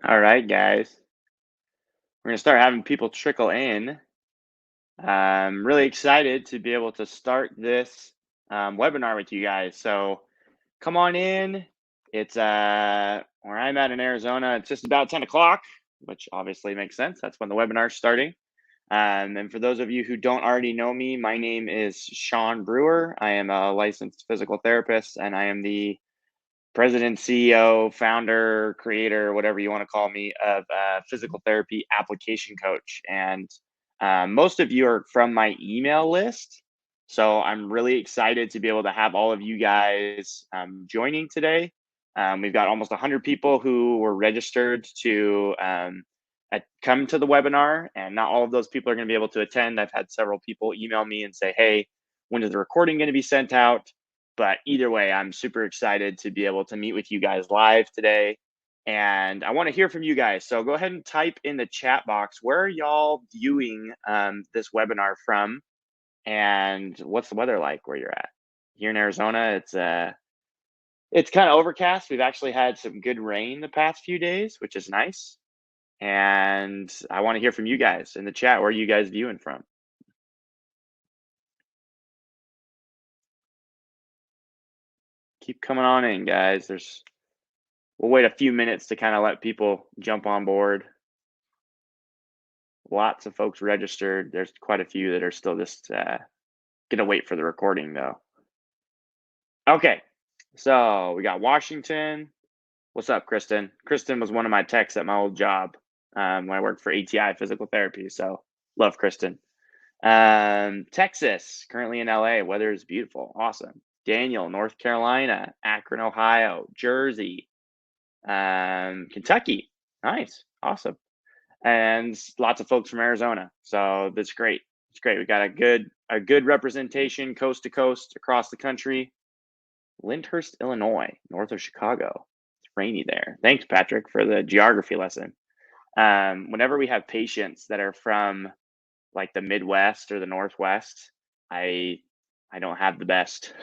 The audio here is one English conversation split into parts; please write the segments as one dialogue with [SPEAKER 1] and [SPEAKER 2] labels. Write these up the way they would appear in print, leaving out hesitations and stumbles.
[SPEAKER 1] All right, guys. We're going to start having people trickle in. I'm really excited to be able to start this webinar with you guys. So come on in. It's where I'm at in Arizona. It's just about 10 o'clock, which obviously makes sense. That's when the webinar is starting. And for those of you who don't already know me, my name is Sean Brewer. I am a licensed physical therapist, and I am the president, CEO, founder, creator, whatever you want to call me, of Physical Therapy Application Coach. And most of you are from my email list. So I'm really excited to be able to have all of you guys joining today. We've got almost 100 people who were registered to come to the webinar, and not all of those people are going to be able to attend. I've had several people email me and say, hey, when is the recording going to be sent out? But either way, I'm super excited to be able to meet with you guys live today. And I want to hear from you guys. So go ahead and type in the chat box, where are y'all viewing this webinar from? And what's the weather like where you're at? Here in Arizona, it's kind of overcast. We've actually had some good rain the past few days, which is nice. And I want to hear from you guys in the chat. Where are you guys viewing from? Keep coming on in, guys. We'll wait a few minutes to kind of let people jump on board. Lots of folks registered. There's quite a few that are still just gonna wait for the recording though. Okay, so we got Washington. What's up, Kristen? Kristen was one of my techs at my old job when I worked for ATI Physical Therapy. So love Kristen. Texas, currently in LA. Weather is beautiful. Awesome. Daniel, North Carolina, Akron, Ohio, Jersey, Kentucky. Nice. Awesome. And lots of folks from Arizona. So that's great. It's great. We got a good representation coast to coast across the country. Lyndhurst, Illinois, north of Chicago. It's rainy there. Thanks, Patrick, for the geography lesson. Whenever we have patients that are from like the Midwest or the Northwest, I don't have the best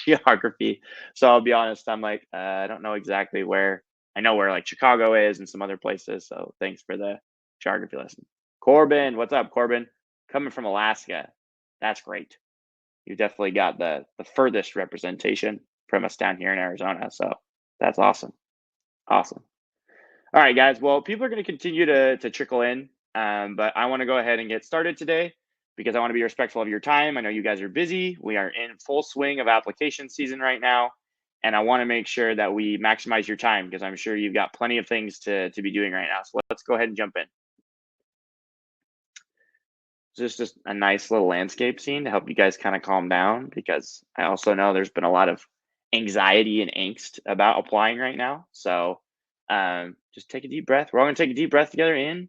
[SPEAKER 1] geography. So I'll be honest, I'm like, I don't know exactly where. I know where like Chicago is and some other places. So thanks for the geography lesson. Corbin, what's up, Corbin? Coming from Alaska. That's great. You definitely got the furthest representation from us down here in Arizona. So that's awesome. Awesome. All right, guys. Well, people are going to continue to trickle in, but I want to go ahead and get started today because I want to be respectful of your time. I know you guys are busy. We are in full swing of application season right now, and I want to make sure that we maximize your time because I'm sure you've got plenty of things to be doing right now. So let's go ahead and jump in. Just a nice little landscape scene to help you guys kind of calm down because I also know there's been a lot of anxiety and angst about applying right now. So just take a deep breath. We're all going to take a deep breath together in.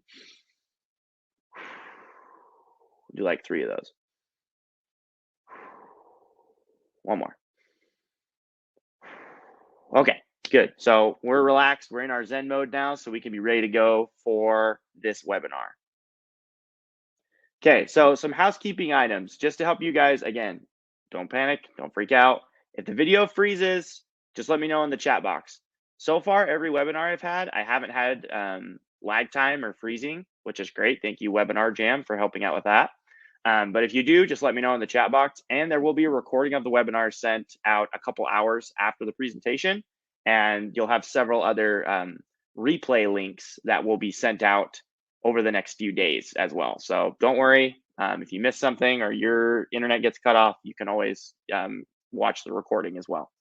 [SPEAKER 1] Do like 3 of those. One more. Okay, good. So we're relaxed. We're in our Zen mode now, so we can be ready to go for this webinar. Okay, so some housekeeping items just to help you guys. Again, don't panic, don't freak out. If the video freezes, just let me know in the chat box. So far, every webinar I've had, I haven't had lag time or freezing, which is great. Thank you, Webinar Jam, for helping out with that. But if you do, just let me know in the chat box, and there will be a recording of the webinar sent out a couple hours after the presentation, and you'll have several other replay links that will be sent out over the next few days as well. So don't worry, if you miss something or your internet gets cut off, you can always watch the recording as well.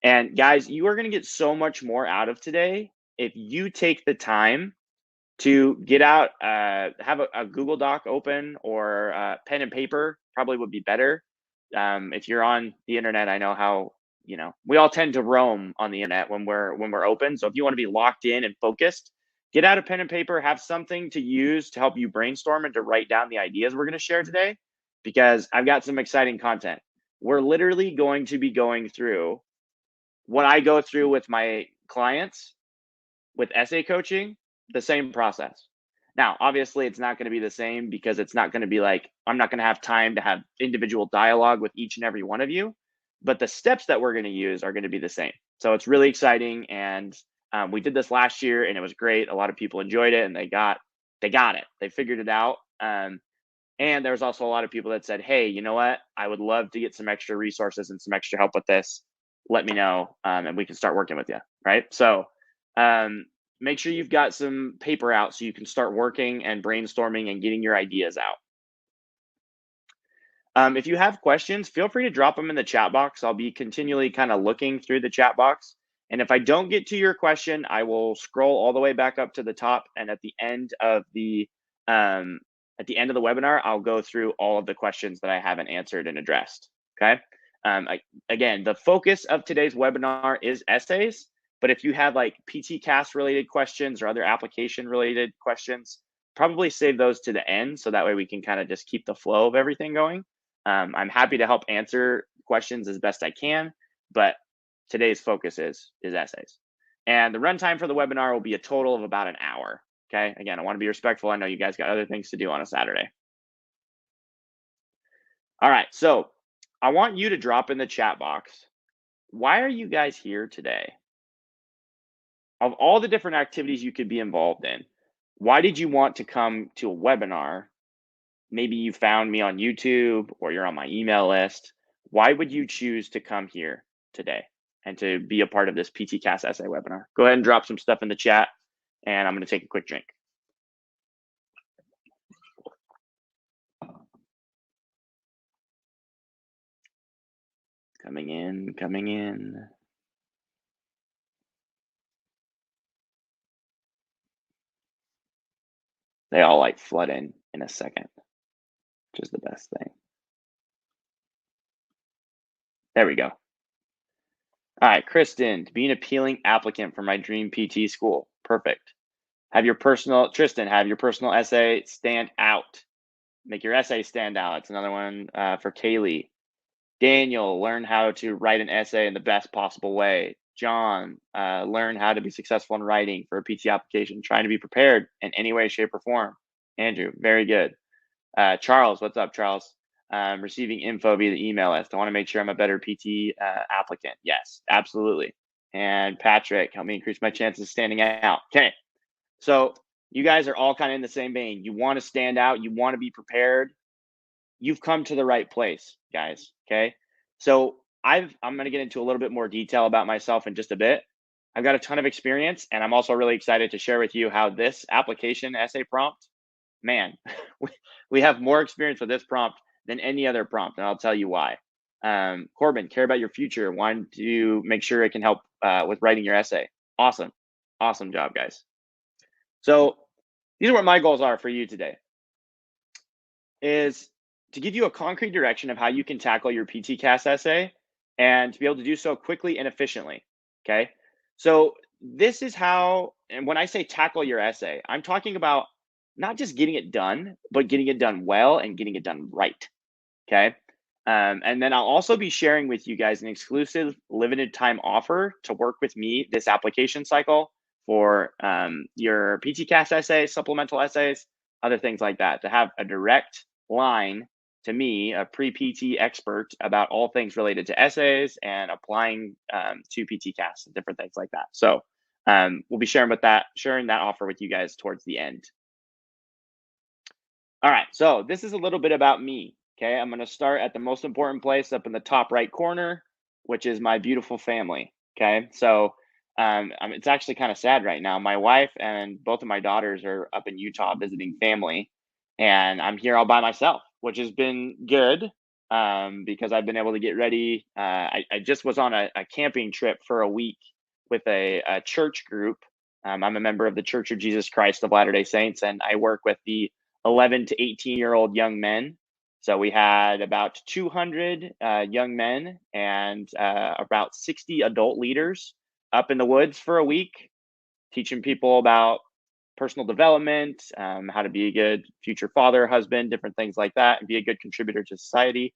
[SPEAKER 1] And guys, you are going to get so much more out of today if you take the time to get out, have a Google Doc open or pen and paper probably would be better. If you're on the internet, I know how, we all tend to roam on the internet when we're open. So if you want to be locked in and focused, get out a pen and paper, have something to use to help you brainstorm and to write down the ideas we're going to share today, because I've got some exciting content. We're literally going to be going through what I go through with my clients with essay coaching, the same process. Now, obviously, it's not going to be the same because it's not going to be like, I'm not going to have time to have individual dialogue with each and every one of you, but the steps that we're going to use are going to be the same. So it's really exciting. And We did this last year and it was great. A lot of people enjoyed it and they got it. They figured it out. And there was also a lot of people that said, hey, you know what? I would love to get some extra resources and some extra help with this. Let me know, and we can start working with you. Right. So make sure you've got some paper out so you can start working and brainstorming and getting your ideas out. If you have questions, feel free to drop them in the chat box. I'll be continually kind of looking through the chat box. And if I don't get to your question, I will scroll all the way back up to the top. And at the end of the webinar, I'll go through all of the questions that I haven't answered and addressed. Okay. Again, the focus of today's webinar is essays. But if you have like PTCAS related questions or other application related questions, probably save those to the end. So that way we can kind of just keep the flow of everything going. I'm happy to help answer questions as best I can, but today's focus is essays. And the runtime for the webinar will be a total of about an hour. Okay. Again, I want to be respectful. I know you guys got other things to do on a Saturday. All right. So I want you to drop in the chat box. Why are you guys here today? Of all the different activities you could be involved in, why did you want to come to a webinar? Maybe you found me on YouTube or you're on my email list. Why would you choose to come here today and to be a part of this PTCAS Essay webinar? Go ahead and drop some stuff in the chat, and I'm going to take a quick drink. Coming in. They all like flood in a second, which is the best thing. There we go. All right, Kristen, to be an appealing applicant for my dream PT school. Perfect. Tristan, have your personal essay stand out. Make your essay stand out. It's another one for Kaylee. Daniel, learn how to write an essay in the best possible way. John, learn how to be successful in writing for a PT application, trying to be prepared in any way, shape, or form. Andrew, very good. Charles, what's up, Charles? Receiving info via the email list. I want to make sure I'm a better PT applicant. Yes, absolutely. And Patrick, help me increase my chances of standing out. Okay. So you guys are all kind of in the same vein. You want to stand out. You want to be prepared. You've come to the right place, guys. Okay. So I'm going to get into a little bit more detail about myself in just a bit. I've got a ton of experience, and I'm also really excited to share with you how this application essay prompt, man, we have more experience with this prompt than any other prompt, and I'll tell you why. Corbin, care about your future. Want to make sure it can help with writing your essay. Awesome job, guys. So these are what my goals are for you today, is to give you a concrete direction of how you can tackle your PTCAS essay and to be able to do so quickly and efficiently. Okay. So this is how, and when I say tackle your essay, I'm talking about not just getting it done, but getting it done well and getting it done right. Okay. And then I'll also be sharing with you guys an exclusive limited time offer to work with me this application cycle for your PTCAS essay, supplemental essays, other things like that, to have a direct line to me, a pre-PT expert, about all things related to essays and applying to PTCAS and different things like that. So we'll be sharing that offer with you guys towards the end. All right, so this is a little bit about me. Okay, I'm going to start at the most important place up in the top right corner, which is my beautiful family. Okay, so it's actually kind of sad right now. My wife and both of my daughters are up in Utah visiting family, and I'm here all by myself, which has been good because I've been able to get ready. I just was on a camping trip for a week with a church group. I'm a member of the Church of Jesus Christ of Latter-day Saints, and I work with the 11 to 18-year-old young men. So we had about 200 young men and about 60 adult leaders up in the woods for a week, teaching people about personal development, how to be a good future father, husband, different things like that, and be a good contributor to society.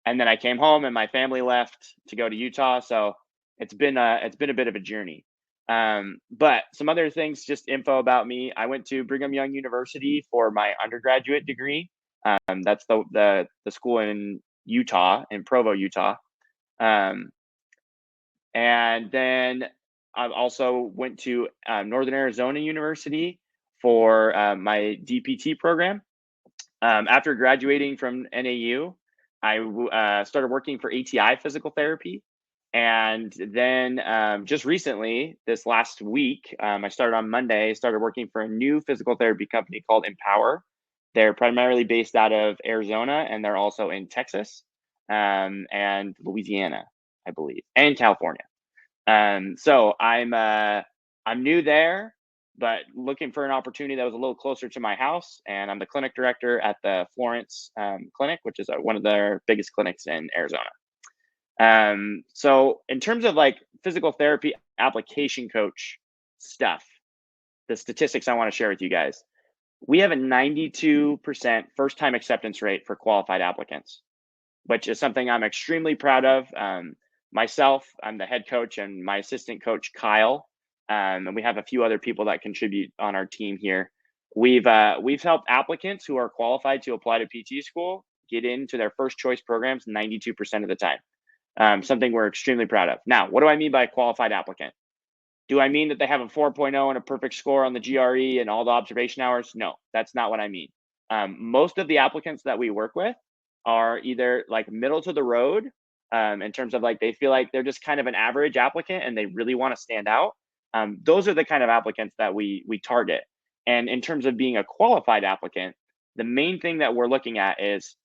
[SPEAKER 1] And then I came home and my family left to go to Utah. So it's been a bit of a journey. But some other things, just info about me. I went to Brigham Young University for my undergraduate degree. That's the school in Utah, in Provo, Utah. And then I also went to Northern Arizona University for my DPT program. After graduating from NAU, I started working for ATI Physical Therapy. And then just recently, this last week, I started on Monday, started working for a new physical therapy company called Empower. They're primarily based out of Arizona, and they're also in Texas and Louisiana, I believe, and California. So I'm new there, but looking for an opportunity that was a little closer to my house. And I'm the clinic director at the Florence Clinic, which is one of their biggest clinics in Arizona. So in terms of like physical therapy application coach stuff, the statistics I want to share with you guys, we have a 92% first time acceptance rate for qualified applicants, which is something I'm extremely proud of. Myself, I'm the head coach, and my assistant coach, Kyle, and we have a few other people that contribute on our team here. We've helped applicants who are qualified to apply to PT school get into their first choice programs 92% of the time. Something we're extremely proud of. Now, what do I mean by qualified applicant? Do I mean that they have a 4.0 and a perfect score on the GRE and all the observation hours? No, that's not what I mean. Most of the applicants that we work with are either like middle to the road in terms of like they feel like they're just kind of an average applicant and they really want to stand out. Those are the kind of applicants that we target. And in terms of being a qualified applicant, the main thing that we're looking at is,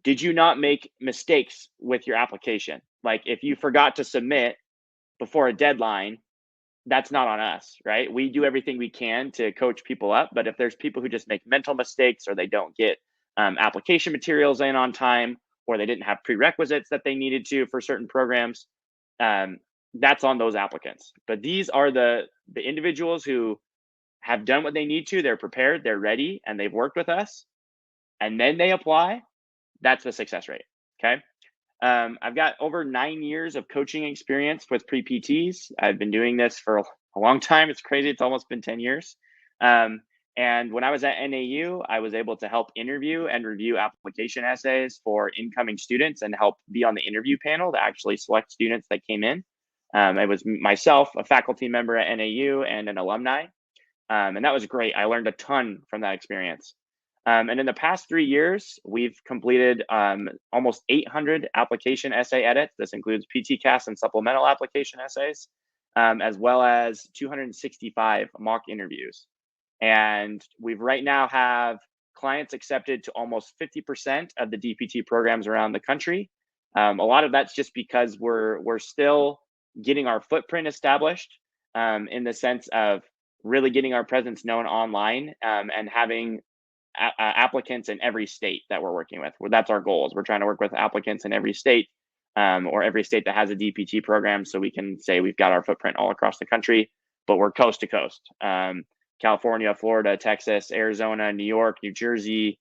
[SPEAKER 1] did you not make mistakes with your application? Like if you forgot to submit before a deadline, that's not on us, right? We do everything we can to coach people up. But if there's people who just make mental mistakes, or they don't get application materials in on time, or they didn't have prerequisites that they needed to for certain programs, that's on those applicants. But these are the individuals who have done what they need to. They're prepared, they're ready, and they've worked with us, and then they apply. That's the success rate. Okay. I've got over 9 years of coaching experience with pre-PTs. I've been doing this for a long time. It's crazy. It's almost been 10 years. And when I was at NAU, I was able to help interview and review application essays for incoming students and help be on the interview panel to actually select students that came in. It was myself, a faculty member at NAU, and an alumni. And that was great. I learned a ton from that experience. And in the past 3 years, we've completed almost 800 application essay edits. This includes PTCAS and supplemental application essays, as well as 265 mock interviews. And we've right now have clients accepted to almost 50% of the DPT programs around the country. A lot of that's just because we're still getting our footprint established in the sense of really getting our presence known online and having applicants in every state that we're working with. That's our goal. Is we're trying to work with applicants in every state or every state that has a DPT program, so we can say we've got our footprint all across the country, but we're coast to coast. California, Florida, Texas, Arizona, New York, New Jersey,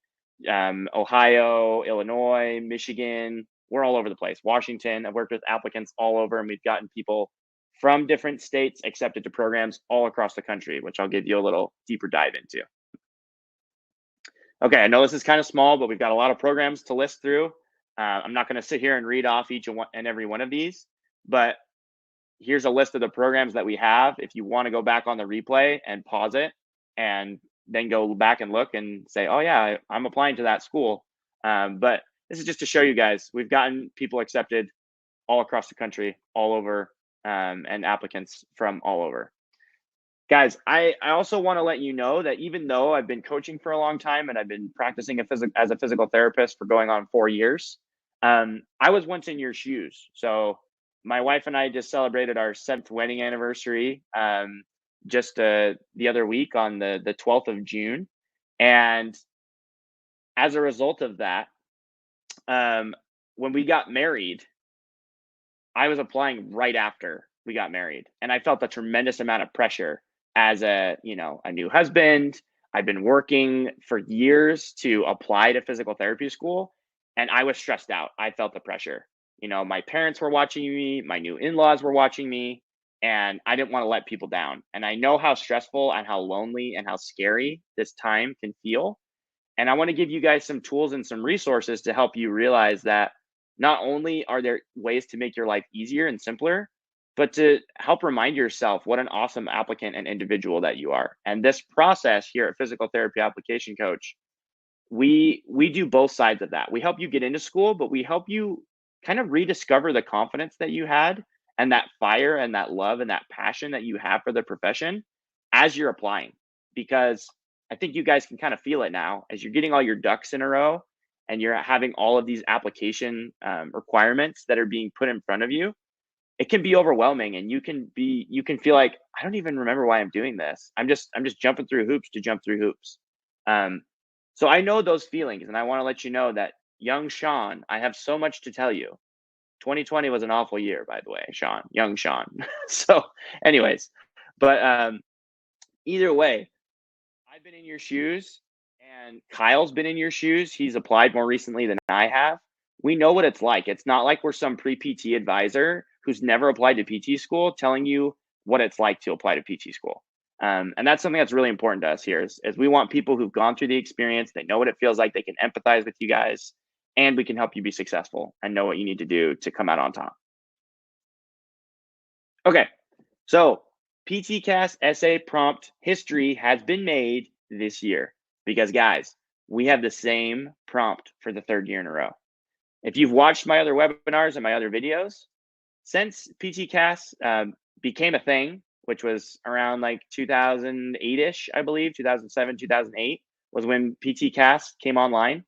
[SPEAKER 1] Ohio, Illinois, Michigan. We're all over the place. Washington. I've worked with applicants all over, and we've gotten people from different states accepted to programs all across the country, which I'll give you a little deeper dive into. Okay, I know this is kind of small, but we've got a lot of programs to list through. I'm not going to sit here and read off each and every one of these, but here's a list of the programs that we have. If you want to go back on the replay and pause it and then go back and look and say, oh yeah, I'm applying to that school. But this is just to show you guys, we've gotten people accepted all across the country, all over, and applicants from all over. Guys, I also want to let you know that even though I've been coaching for a long time and I've been practicing as a physical therapist for going on 4 years, I was once in your shoes. So my wife and I just celebrated our 7th wedding anniversary just the other week on the 12th of June. And as a result of that, when we got married, I was applying right after we got married. And I felt a tremendous amount of pressure as a new husband. I've been working for years to apply to physical therapy school, and I was stressed out. I felt the pressure. My parents were watching me, my new in-laws were watching me, and I didn't want to let people down. And I know how stressful and how lonely and how scary this time can feel. And I want to give you guys some tools and some resources to help you realize that not only are there ways to make your life easier and simpler, but to help remind yourself what an awesome applicant and individual that you are. And this process here at Physical Therapy Application Coach, we do both sides of that. We help you get into school, but we help you kind of rediscover the confidence that you had and that fire and that love and that passion that you have for the profession as you're applying. Because I think you guys can kind of feel it now as you're getting all your ducks in a row and you're having all of these application requirements that are being put in front of you. It can be overwhelming, and you can feel like, I don't even remember why I'm doing this. I'm just jumping through hoops to jump through hoops. Um, so I know those feelings, and I want to let you know that, young Sean, I have so much to tell you. 2020 was an awful year, by the way, Sean, young Sean. So, anyways, but either way, I've been in your shoes, and Kyle's been in your shoes. He's applied more recently than I have. We know what it's like. It's not like we're some pre-PT advisor who's never applied to PT school telling you what it's like to apply to PT school. And that's something that's really important to us here is we want people who've gone through the experience. They know what it feels like. They can empathize with you guys, and we can help you be successful and know what you need to do to come out on top. Okay, so PTCAS essay prompt history has been made this year because, guys, we have the same prompt for the third year in a row. If you've watched my other webinars and my other videos, since PTCAS became a thing, which was around like 2008-ish, I believe, 2007, 2008 was when PTCAS came online.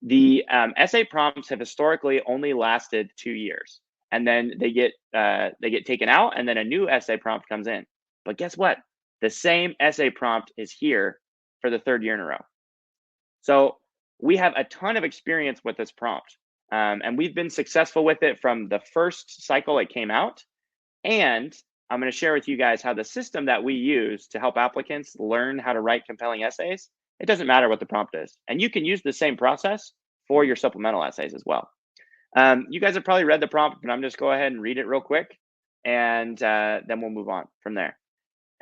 [SPEAKER 1] The essay prompts have historically only lasted 2 years, and then they get taken out, and then a new essay prompt comes in. But guess what? The same essay prompt is here for the third year in a row. So we have a ton of experience with this prompt, and we've been successful with it from the first cycle it came out. And I'm going to share with you guys how the system that we use to help applicants learn how to write compelling essays, it doesn't matter what the prompt is. And you can use the same process for your supplemental essays as well. You guys have probably read the prompt, but I'm just go ahead and read it real quick, and then we'll move on from there.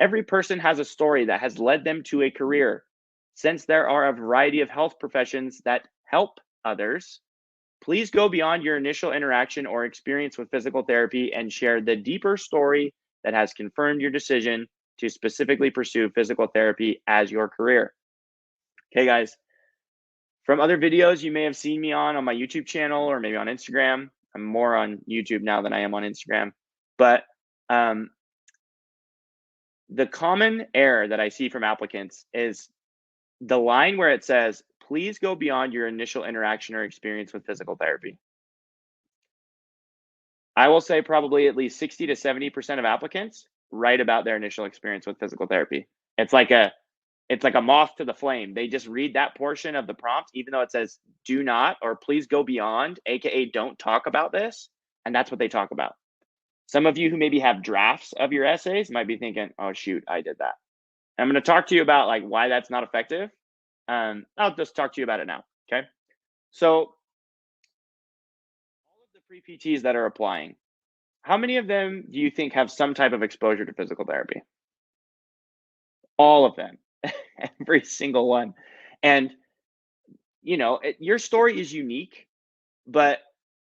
[SPEAKER 1] Every person has a story that has led them to a career. Since there are a variety of health professions that help others, please go beyond your initial interaction or experience with physical therapy and share the deeper story that has confirmed your decision to specifically pursue physical therapy as your career. Okay, guys. From other videos you may have seen me on my YouTube channel or maybe on Instagram. I'm more on YouTube now than I am on Instagram. But the common error that I see from applicants is the line where it says, please go beyond your initial interaction or experience with physical therapy. I will say probably at least 60 to 70% of applicants write about their initial experience with physical therapy. It's like a moth to the flame. They just read that portion of the prompt, even though it says do not or please go beyond, aka don't talk about this, and that's what they talk about. Some of you who maybe have drafts of your essays might be thinking, oh shoot, I did that. And I'm going to talk to you about like why that's not effective. I'll just talk to you about it now. Okay. So all of the pre-PTs that are applying, how many of them do you think have some type of exposure to physical therapy? All of them, every single one. And, your story is unique, but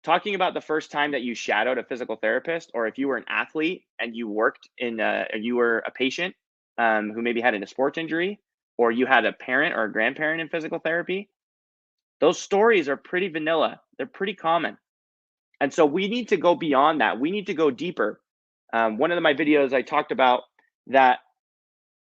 [SPEAKER 1] talking about the first time that you shadowed a physical therapist, or if you were an athlete and you worked you were a patient who maybe had a sports injury, or you had a parent or a grandparent in physical therapy, those stories are pretty vanilla. They're pretty common. And so we need to go beyond that. We need to go deeper. One of my videos, I talked about that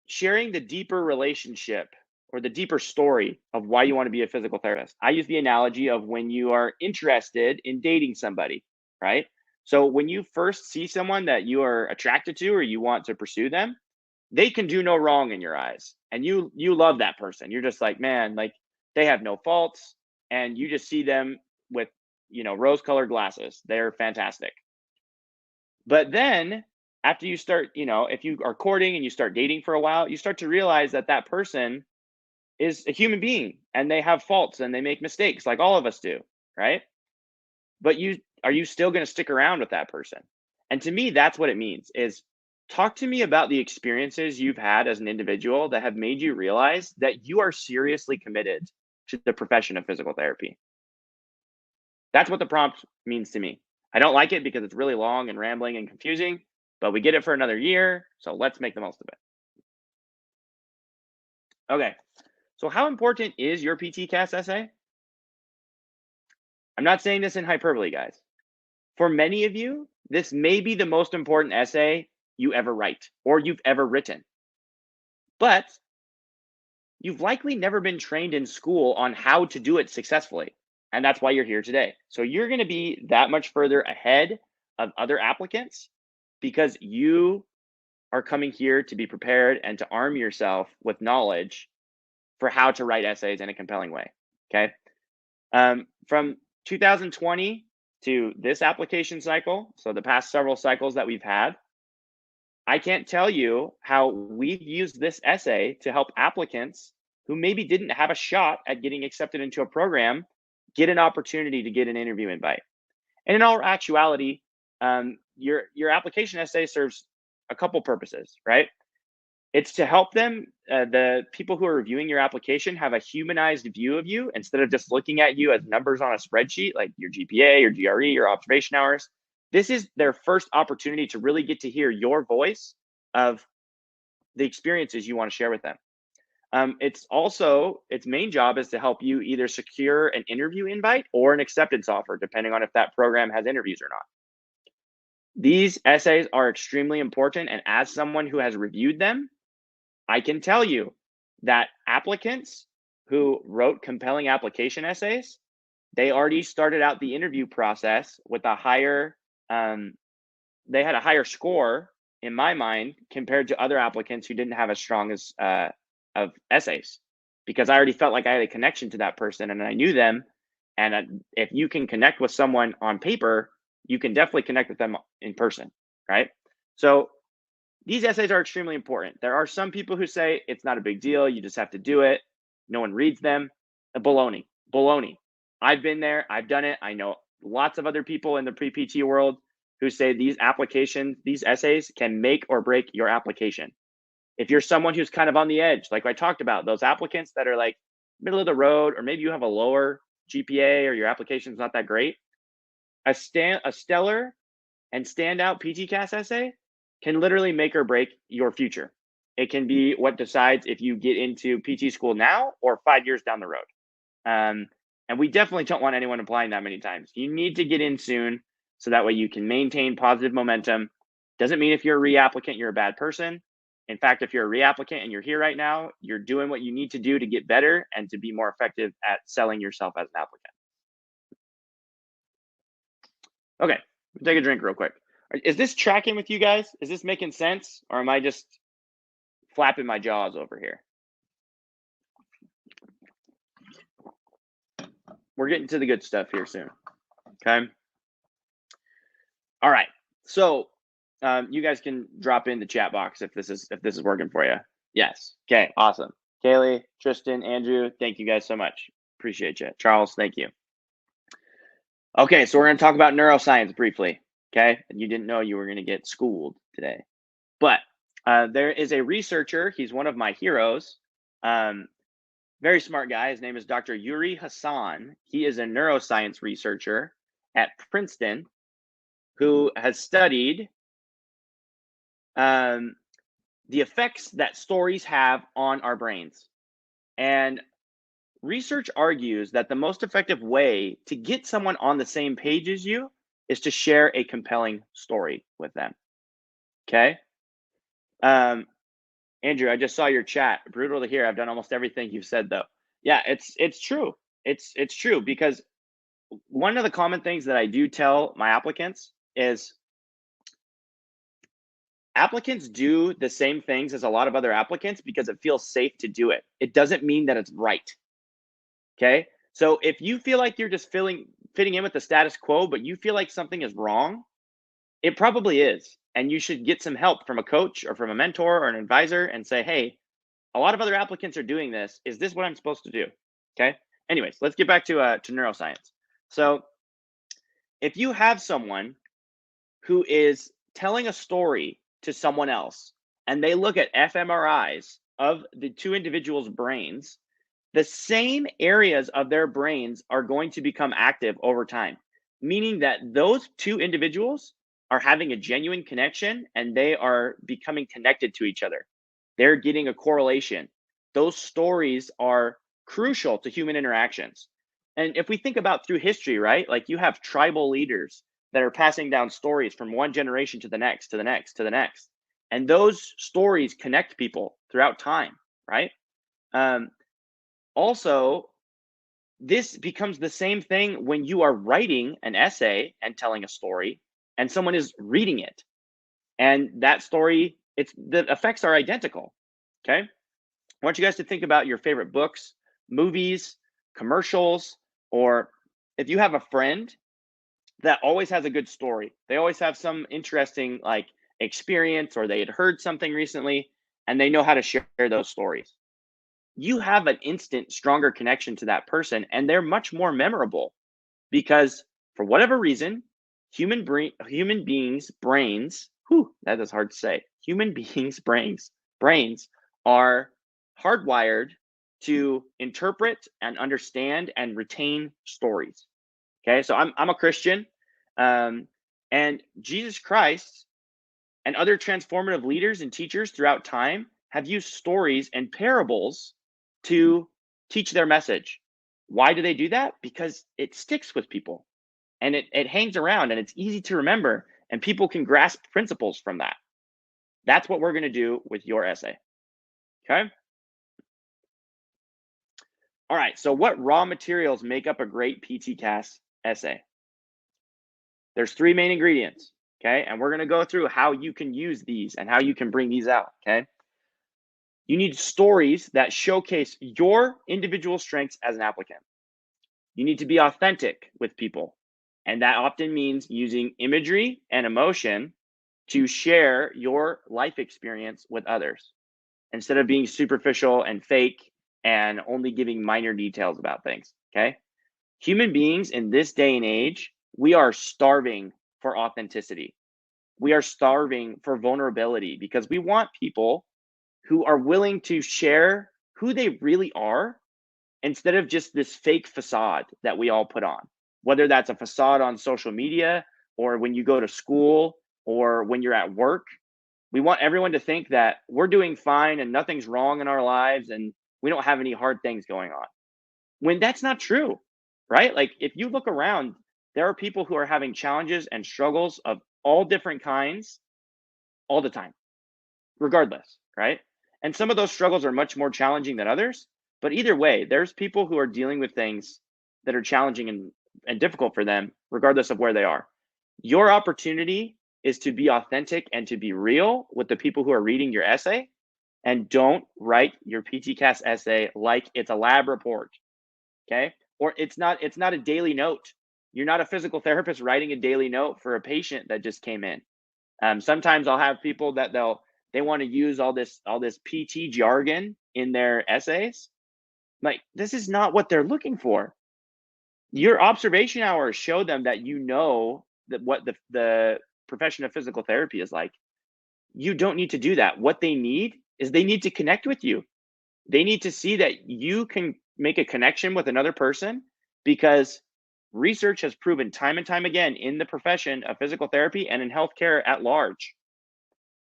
[SPEAKER 1] sharing the deeper relationship or the deeper story of why you want to be a physical therapist. I use the analogy of when you are interested in dating somebody, right? So when you first see someone that you are attracted to or you want to pursue them, they can do no wrong in your eyes. And you love that person. You're just like, man, like they have no faults, and you just see them with, rose-colored glasses. They're fantastic. But then after you start, if you are courting and you start dating for a while, you start to realize that that person is a human being and they have faults and they make mistakes like all of us do, right? But are you still going to stick around with that person? And to me, that's what it means is talk to me about the experiences you've had as an individual that have made you realize that you are seriously committed to the profession of physical therapy. That's what the prompt means to me. I don't like it because it's really long and rambling and confusing, but we get it for another year, so let's make the most of it. Okay, so how important is your PTCAS essay? I'm not saying this in hyperbole, guys. For many of you, this may be the most important essay you ever write or you've ever written. But you've likely never been trained in school on how to do it successfully. And that's why you're here today. So you're going to be that much further ahead of other applicants because you are coming here to be prepared and to arm yourself with knowledge for how to write essays in a compelling way. Okay. From 2020 to this application cycle, so the past several cycles that we've had, I can't tell you how we've used this essay to help applicants who maybe didn't have a shot at getting accepted into a program get an opportunity to get an interview invite. And in all actuality, your application essay serves a couple purposes, right? It's to help them, the people who are reviewing your application, have a humanized view of you instead of just looking at you as numbers on a spreadsheet like your GPA, your GRE, your observation hours. This is their first opportunity to really get to hear your voice of the experiences you want to share with them. It's also, its main job is to help you either secure an interview invite or an acceptance offer, depending on if that program has interviews or not. These essays are extremely important, and as someone who has reviewed them, I can tell you that applicants who wrote compelling application essays, they already started out the interview process with a higher, they had a higher score in my mind compared to other applicants who didn't have as strong as of essays, because I already felt like I had a connection to that person and I knew them. And if you can connect with someone on paper, you can definitely connect with them in person, right? So these essays are extremely important. There are some people who say it's not a big deal, you just have to do it, no one reads them. Baloney. I've been there, I've done it. I know lots of other people in the pre-PT world who say these essays can make or break your application. If you're someone who's kind of on the edge, like I talked about, those applicants that are like middle of the road, or maybe you have a lower GPA or your application's not that great, a stellar and standout PTCAS essay can literally make or break your future. It can be what decides if you get into PT school now or 5 years down the road. And we definitely don't want anyone applying that many times. You need to get in soon so that way you can maintain positive momentum. Doesn't mean if you're a reapplicant, you're a bad person. In fact, if you're a reapplicant and you're here right now, you're doing what you need to do to get better and to be more effective at selling yourself as an applicant. Okay, take a drink real quick. Is this tracking with you guys? Is this making sense? Or am I just flapping my jaws over here? We're getting to the good stuff here soon. Okay. All right. So you guys can drop in the chat box if this is working for you. Yes. Okay. Awesome. Kaylee, Tristan, Andrew, thank you guys so much. Appreciate you. Charles, thank you. Okay, so we're going to talk about neuroscience briefly. Okay, you didn't know you were going to get schooled today, but there is a researcher. He's one of my heroes. Very smart guy. His name is Dr. Yuri Hassan. He is a neuroscience researcher at Princeton who has studied the effects that stories have on our brains. And research argues that the most effective way to get someone on the same page as you is to share a compelling story with them. Okay. Andrew, I just saw your chat. Brutal to hear. I've done almost everything you've said, though. Yeah, it's true. It's true, because one of the common things that I do tell my applicants is applicants do the same things as a lot of other applicants because it feels safe to do it. It doesn't mean that it's right. Okay. So if you feel like you're just fitting in with the status quo, but you feel like something is wrong, it probably is. And you should get some help from a coach or from a mentor or an advisor and say, hey, a lot of other applicants are doing this. Is this what I'm supposed to do? Okay. Anyways, let's get back to neuroscience. So if you have someone who is telling a story to someone else and they look at fMRIs of the two individuals' brains, the same areas of their brains are going to become active over time, meaning that those two individuals are having a genuine connection and they are becoming connected to each other. They're getting a correlation. Those stories are crucial to human interactions. And if we think about through history, right? Like you have tribal leaders that are passing down stories from one generation to the next, to the next, to the next. And those stories connect people throughout time, right? Um, Also, this becomes the same thing when you are writing an essay and telling a story and someone is reading it. And that story, the effects are identical. Okay. I want you guys to think about your favorite books, movies, commercials, or if you have a friend that always has a good story, they always have some interesting like experience or they had heard something recently and they know how to share those stories. You have an instant stronger connection to that person and they're much more memorable because for whatever reason, human beings brains, that is hard to say. Human beings brains are hardwired to interpret and understand and retain stories. Okay, so I'm a Christian, and Jesus Christ and other transformative leaders and teachers throughout time have used stories and parables to teach their message. Why do they do that? Because it sticks with people and it hangs around and it's easy to remember and people can grasp principles from that. That's what we're going to do with your essay. Okay. All right. So, what raw materials make up a great PTCAS essay? There's three main ingredients. Okay. And we're going to go through how you can use these and how you can bring these out. Okay. You need stories that showcase your individual strengths as an applicant. You need to be authentic with people. And that often means using imagery and emotion to share your life experience with others instead of being superficial and fake and only giving minor details about things. Okay. Human beings in this day and age, we are starving for authenticity. We are starving for vulnerability because we want people who are willing to share who they really are instead of just this fake facade that we all put on, whether that's a facade on social media or when you go to school or when you're at work. We want everyone to think that we're doing fine and nothing's wrong in our lives and we don't have any hard things going on. When that's not true, right? Like if you look around, there are people who are having challenges and struggles of all different kinds all the time, regardless, right? And some of those struggles are much more challenging than others. But either way, there's people who are dealing with things that are challenging and difficult for them, regardless of where they are. Your opportunity is to be authentic and to be real with the people who are reading your essay. And don't write your PTCAS essay like it's a lab report. Okay. Or it's not a daily note. You're not a physical therapist writing a daily note for a patient that just came in. Sometimes I'll have people that they want to use all this PT jargon in their essays. Like this is not what they're looking for. Your observation hours show them that you know that what the profession of physical therapy is like. You don't need to do that. What they need is they need to connect with you. They need to see that you can make a connection with another person because research has proven time and time again in the profession of physical therapy and in healthcare at large.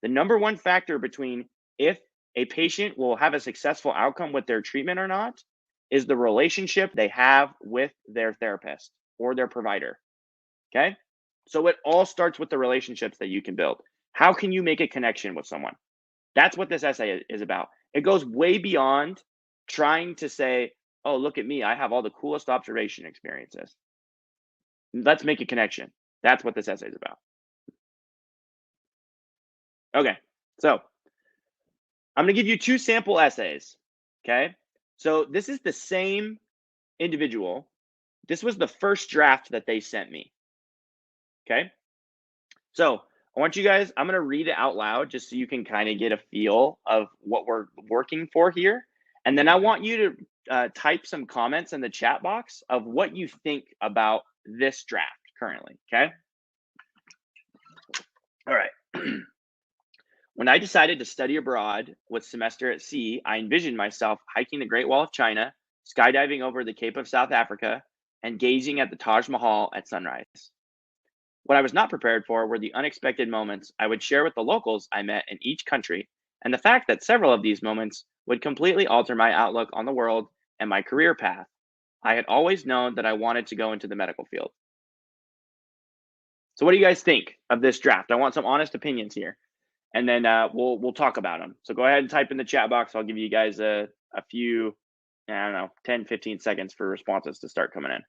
[SPEAKER 1] The number one factor between if a patient will have a successful outcome with their treatment or not is the relationship they have with their therapist or their provider. Okay. So it all starts with the relationships that you can build. How can you make a connection with someone? That's what this essay is about. It goes way beyond trying to say, oh, look at me. I have all the coolest observation experiences. Let's make a connection. That's what this essay is about. Okay. So I'm going to give you two sample essays. Okay. So this is the same individual. This was the first draft that they sent me. Okay. So I want you guys, I'm going to read it out loud just so you can kind of get a feel of what we're working for here. And then I want you to type some comments in the chat box of what you think about this draft currently. Okay. All right. When I decided to study abroad with semester at sea, I envisioned myself hiking the Great Wall of China, skydiving over the Cape of South Africa, and gazing at the Taj Mahal at sunrise. What I was not prepared for were the unexpected moments I would share with the locals I met in each country, and the fact that several of these moments would completely alter my outlook on the world and my career path. I had always known that I wanted to go into the medical field. So, what do you guys think of this draft? I want some honest opinions here, and then we'll talk about them. So, go ahead and type in the chat box. I'll give you guys a few, I don't know, 10, 15 seconds for responses to start coming in.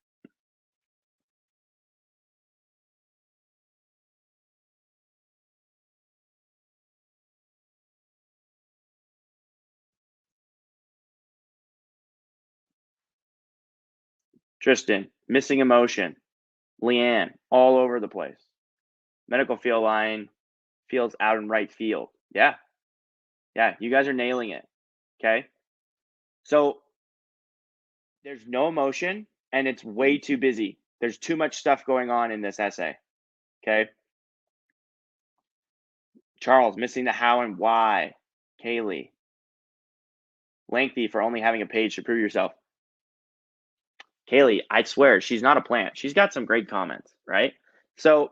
[SPEAKER 1] Tristan, missing emotion. Leanne, all over the place. Medical field line feels out in right field. Yeah, yeah, you guys are nailing it. Okay. So there's no emotion and it's way too busy. There's too much stuff going on in this essay. Okay. Charles, missing the how and why. Kaylee, lengthy for only having a page to prove yourself. Kaylee, I swear, she's not a plant. She's got some great comments, right? So,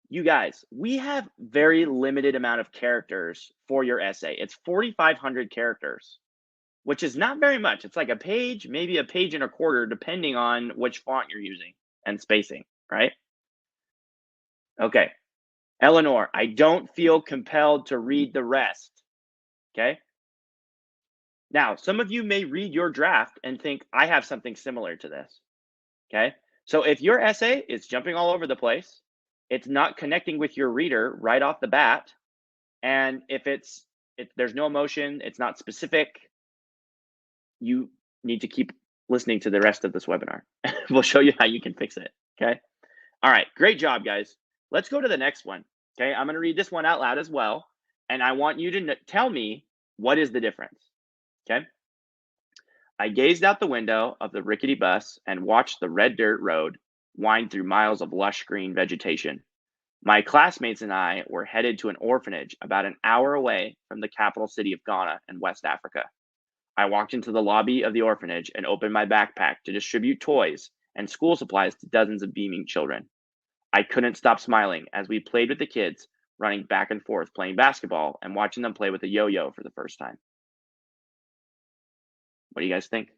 [SPEAKER 1] you guys, we have very limited amount of characters for your essay. It's 4,500 characters, which is not very much. It's like a page, maybe a page and a quarter, depending on which font you're using and spacing, right? Okay. Eleanor, I don't feel compelled to read the rest. Okay. Now, some of you may read your draft and think, I have something similar to this. Okay. So if your essay is jumping all over the place, it's not connecting with your reader right off the bat, and if there's no emotion, it's not specific, you need to keep listening to the rest of this webinar. We'll show you how you can fix it. Okay. All right. Great job, guys. Let's go to the next one. Okay. I'm going to read this one out loud as well. And I want you to tell me what is the difference. Okay. I gazed out the window of the rickety bus and watched the red dirt road wind through miles of lush green vegetation. My classmates and I were headed to an orphanage about an hour away from the capital city of Ghana in West Africa. I walked into the lobby of the orphanage and opened my backpack to distribute toys and school supplies to dozens of beaming children. I couldn't stop smiling as we played with the kids, running back and forth playing basketball and watching them play with a yo-yo for the first time. What do you guys think?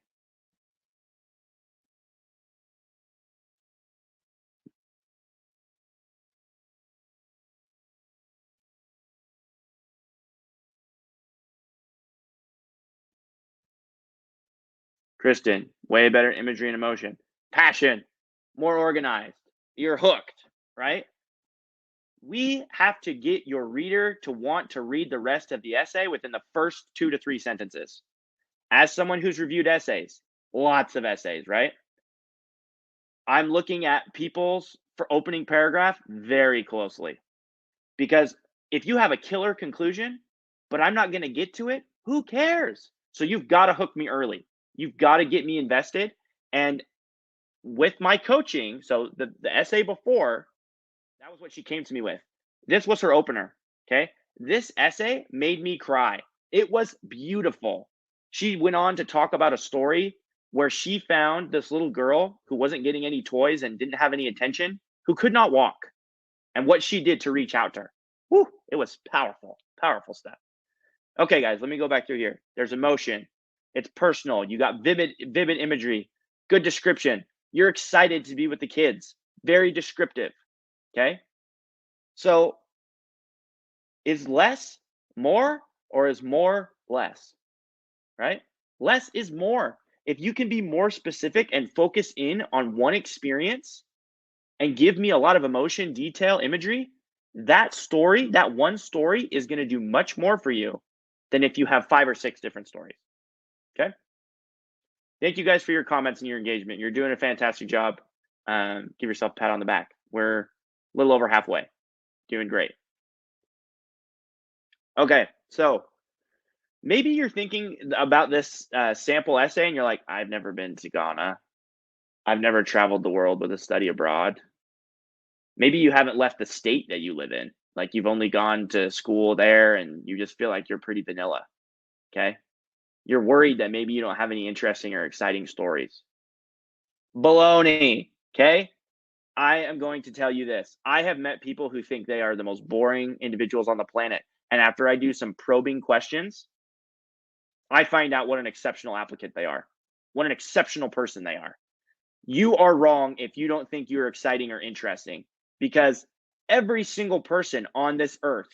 [SPEAKER 1] Kristen, way better imagery and emotion. Passion, more organized. You're hooked, right? We have to get your reader to want to read the rest of the essay within the first 2 to 3 sentences. As someone who's reviewed essays, lots of essays, right? I'm looking at people's for opening paragraph very closely, because if you have a killer conclusion, but I'm not going to get to it, who cares? So you've got to hook me early. You've got to get me invested. And with my coaching, so the essay before, that was what she came to me with. This was her opener. Okay. This essay made me cry. It was beautiful. She went on to talk about a story where she found this little girl who wasn't getting any toys and didn't have any attention, who could not walk, and what she did to reach out to her. Whew, it was powerful, powerful stuff. Okay, guys, let me go back through here. There's emotion. It's personal. You got vivid imagery, good description. You're excited to be with the kids. Very descriptive. Okay. So is less more, or is more less? Right? Less is more. If you can be more specific and focus in on one experience and give me a lot of emotion, detail, imagery, that story, that one story is going to do much more for you than if you have 5 or 6 different stories. Okay. Thank you guys for your comments and your engagement. You're doing a fantastic job. Give yourself a pat on the back. We're a little over halfway. Doing great. Okay. So maybe you're thinking about this sample essay and you're like, I've never been to Ghana. I've never traveled the world with a study abroad. Maybe you haven't left the state that you live in. Like you've only gone to school there and you just feel like you're pretty vanilla. Okay. You're worried that maybe you don't have any interesting or exciting stories. Baloney. Okay. I am going to tell you this. I have met people who think they are the most boring individuals on the planet. And after I do some probing questions, I find out what an exceptional applicant they are, what an exceptional person they are. You are wrong if you don't think you're exciting or interesting, because every single person on this earth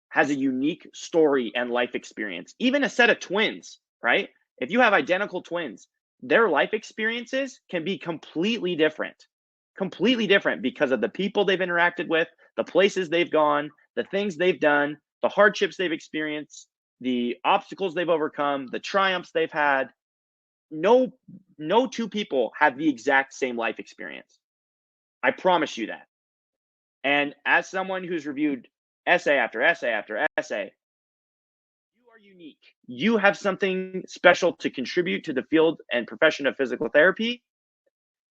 [SPEAKER 1] has a unique story and life experience. Even a set of twins, right? If you have identical twins, their life experiences can be completely different because of the people they've interacted with, the places they've gone, the things they've done, the hardships they've experienced, the obstacles they've overcome, the triumphs they've had. No two people have the exact same life experience. I promise you that. And as someone who's reviewed essay after essay after essay, you are unique. You have something special to contribute to the field and profession of physical therapy.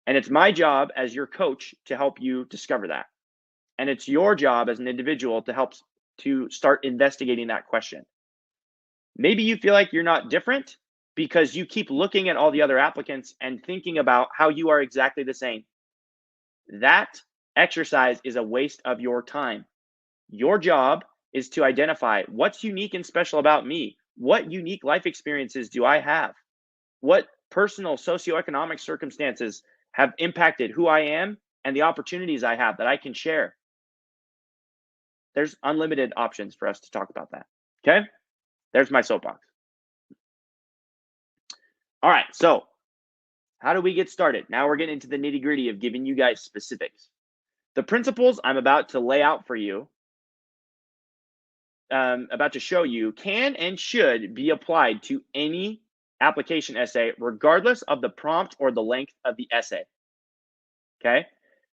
[SPEAKER 1] And it's my job as your coach to help you discover that. And it's your job as an individual to help to start investigating that question. Maybe you feel like you're not different because you keep looking at all the other applicants and thinking about how you are exactly the same. That exercise is a waste of your time. Your job is to identify what's unique and special about me. What unique life experiences do I have? What personal socioeconomic circumstances have impacted who I am and the opportunities I have that I can share? There's unlimited options for us to talk about that. Okay? There's my soapbox. All right, so how do we get started? Now we're getting into the nitty gritty of giving you guys specifics. The principles I'm about to lay out for you, about to show you, can and should be applied to any application essay, regardless of the prompt or the length of the essay. Okay?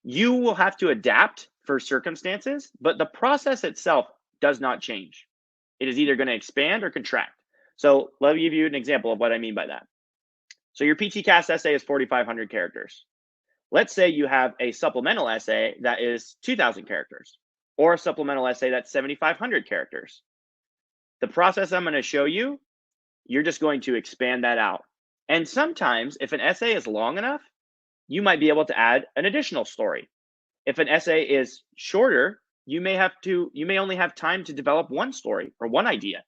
[SPEAKER 1] You will have to adapt for circumstances, but the process itself does not change. It is either going to expand or contract. So let me give you an example of what I mean by that. So your PTCAS essay is 4,500 characters. Let's say you have a supplemental essay that is 2,000 characters, or a supplemental essay that's 7,500 characters. The process I'm going to show you, you're just going to expand that out. And sometimes, if an essay is long enough, you might be able to add an additional story. If an essay is shorter, you may only have time to develop one story or one idea.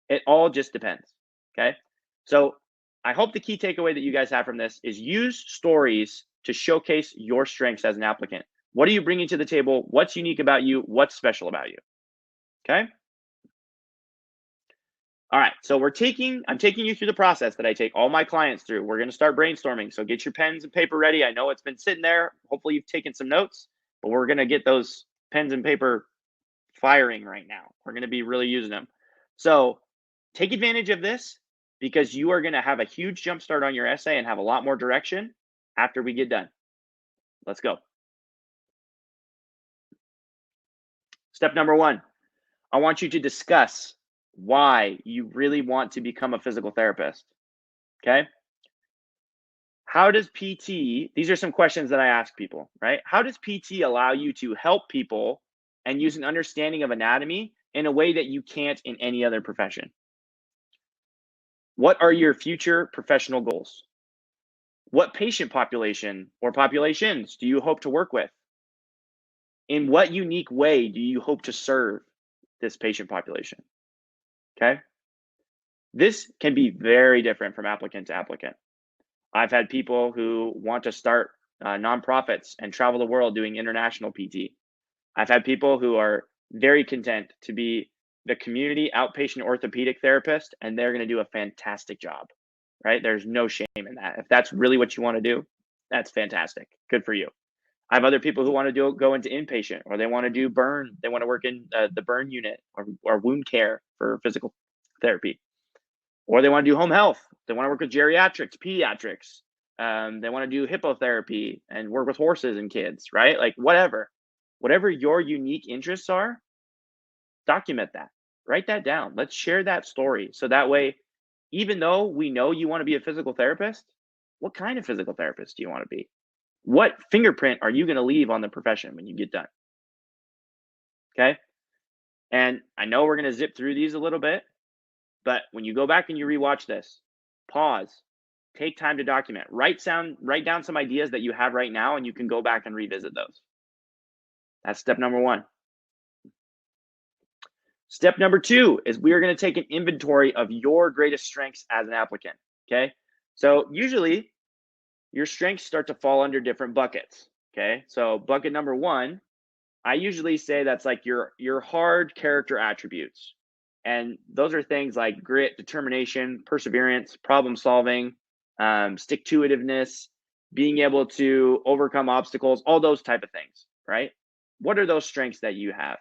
[SPEAKER 1] It all just depends. Okay. So I hope the key takeaway that you guys have from this is use stories to showcase your strengths as an applicant. What are you bringing to the table? What's unique about you? What's special about you? Okay. All right. So I'm taking you through the process that I take all my clients through. We're going to start brainstorming. So get your pens and paper ready. I know it's been sitting there. Hopefully you've taken some notes, but we're going to get those pens and paper firing right now. We're going to be really using them. So take advantage of this because you are going to have a huge jump start on your essay and have a lot more direction after we get done. Let's go. Step number 1, I want you to discuss why you really want to become a physical therapist. Okay. How does PT, these are some questions that I ask people, right? How does PT allow you to help people and use an understanding of anatomy in a way that you can't in any other profession? What are your future professional goals? What patient population or populations do you hope to work with? In what unique way do you hope to serve this patient population? Okay. This can be very different from applicant to applicant. I've had people who want to start nonprofits and travel the world doing international PT. I've had people who are very content to be the community outpatient orthopedic therapist, and they're going to do a fantastic job, right? There's no shame in that. If that's really what you want to do, that's fantastic. Good for you. I have other people who want to go into inpatient, or they want to do burn. They want to work in the burn unit or wound care for physical therapy, or they want to do home health. They want to work with geriatrics, pediatrics. They want to do hippotherapy and work with horses and kids, right? Like whatever your unique interests are, document that. Write that down. Let's share that story. So that way, even though we know you want to be a physical therapist, what kind of physical therapist do you want to be? What fingerprint are you going to leave on the profession when you get done? Okay. And I know we're going to zip through these a little bit, but when you go back and you rewatch this, pause, Take time to document. Write down some ideas that you have right now, and you can go back and revisit those. That's step number 1. Step number 2 is we are going to take an inventory of your greatest strengths as an applicant. Okay. So usually your strengths start to fall under different buckets. Okay. So bucket number 1, I usually say that's like your hard character attributes. And those are things like grit, determination, perseverance, problem solving, stick-to-itiveness, being able to overcome obstacles, all those type of things, right? What are those strengths that you have?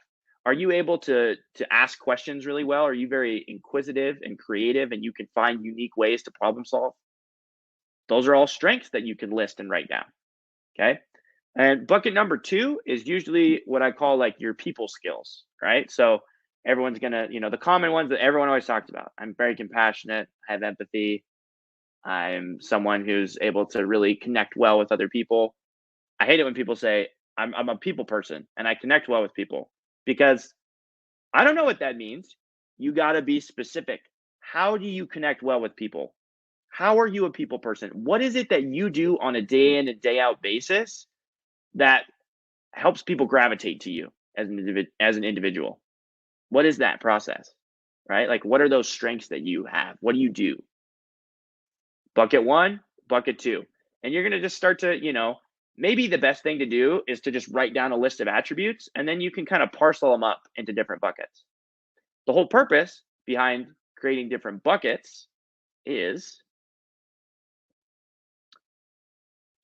[SPEAKER 1] Are you able to ask questions really well? Are you very inquisitive and creative and you can find unique ways to problem solve? Those are all strengths that you can list and write down. Okay. And bucket number 2 is usually what I call like your people skills, right? So everyone's gonna, the common ones that everyone always talks about. I'm very compassionate, I have empathy, I'm someone who's able to really connect well with other people. I hate it when people say I'm a people person and I connect well with people because I don't know what that means. You got to be specific. How do you connect well with people? How are you a people person? What is it that you do on a day in and day out basis that helps people gravitate to you as an individual? What is that process? Right? Like what are those strengths that you have? What do you do? Bucket 1, bucket 2. And you're going to just start to, maybe the best thing to do is to just write down a list of attributes and then you can kind of parcel them up into different buckets. The whole purpose behind creating different buckets is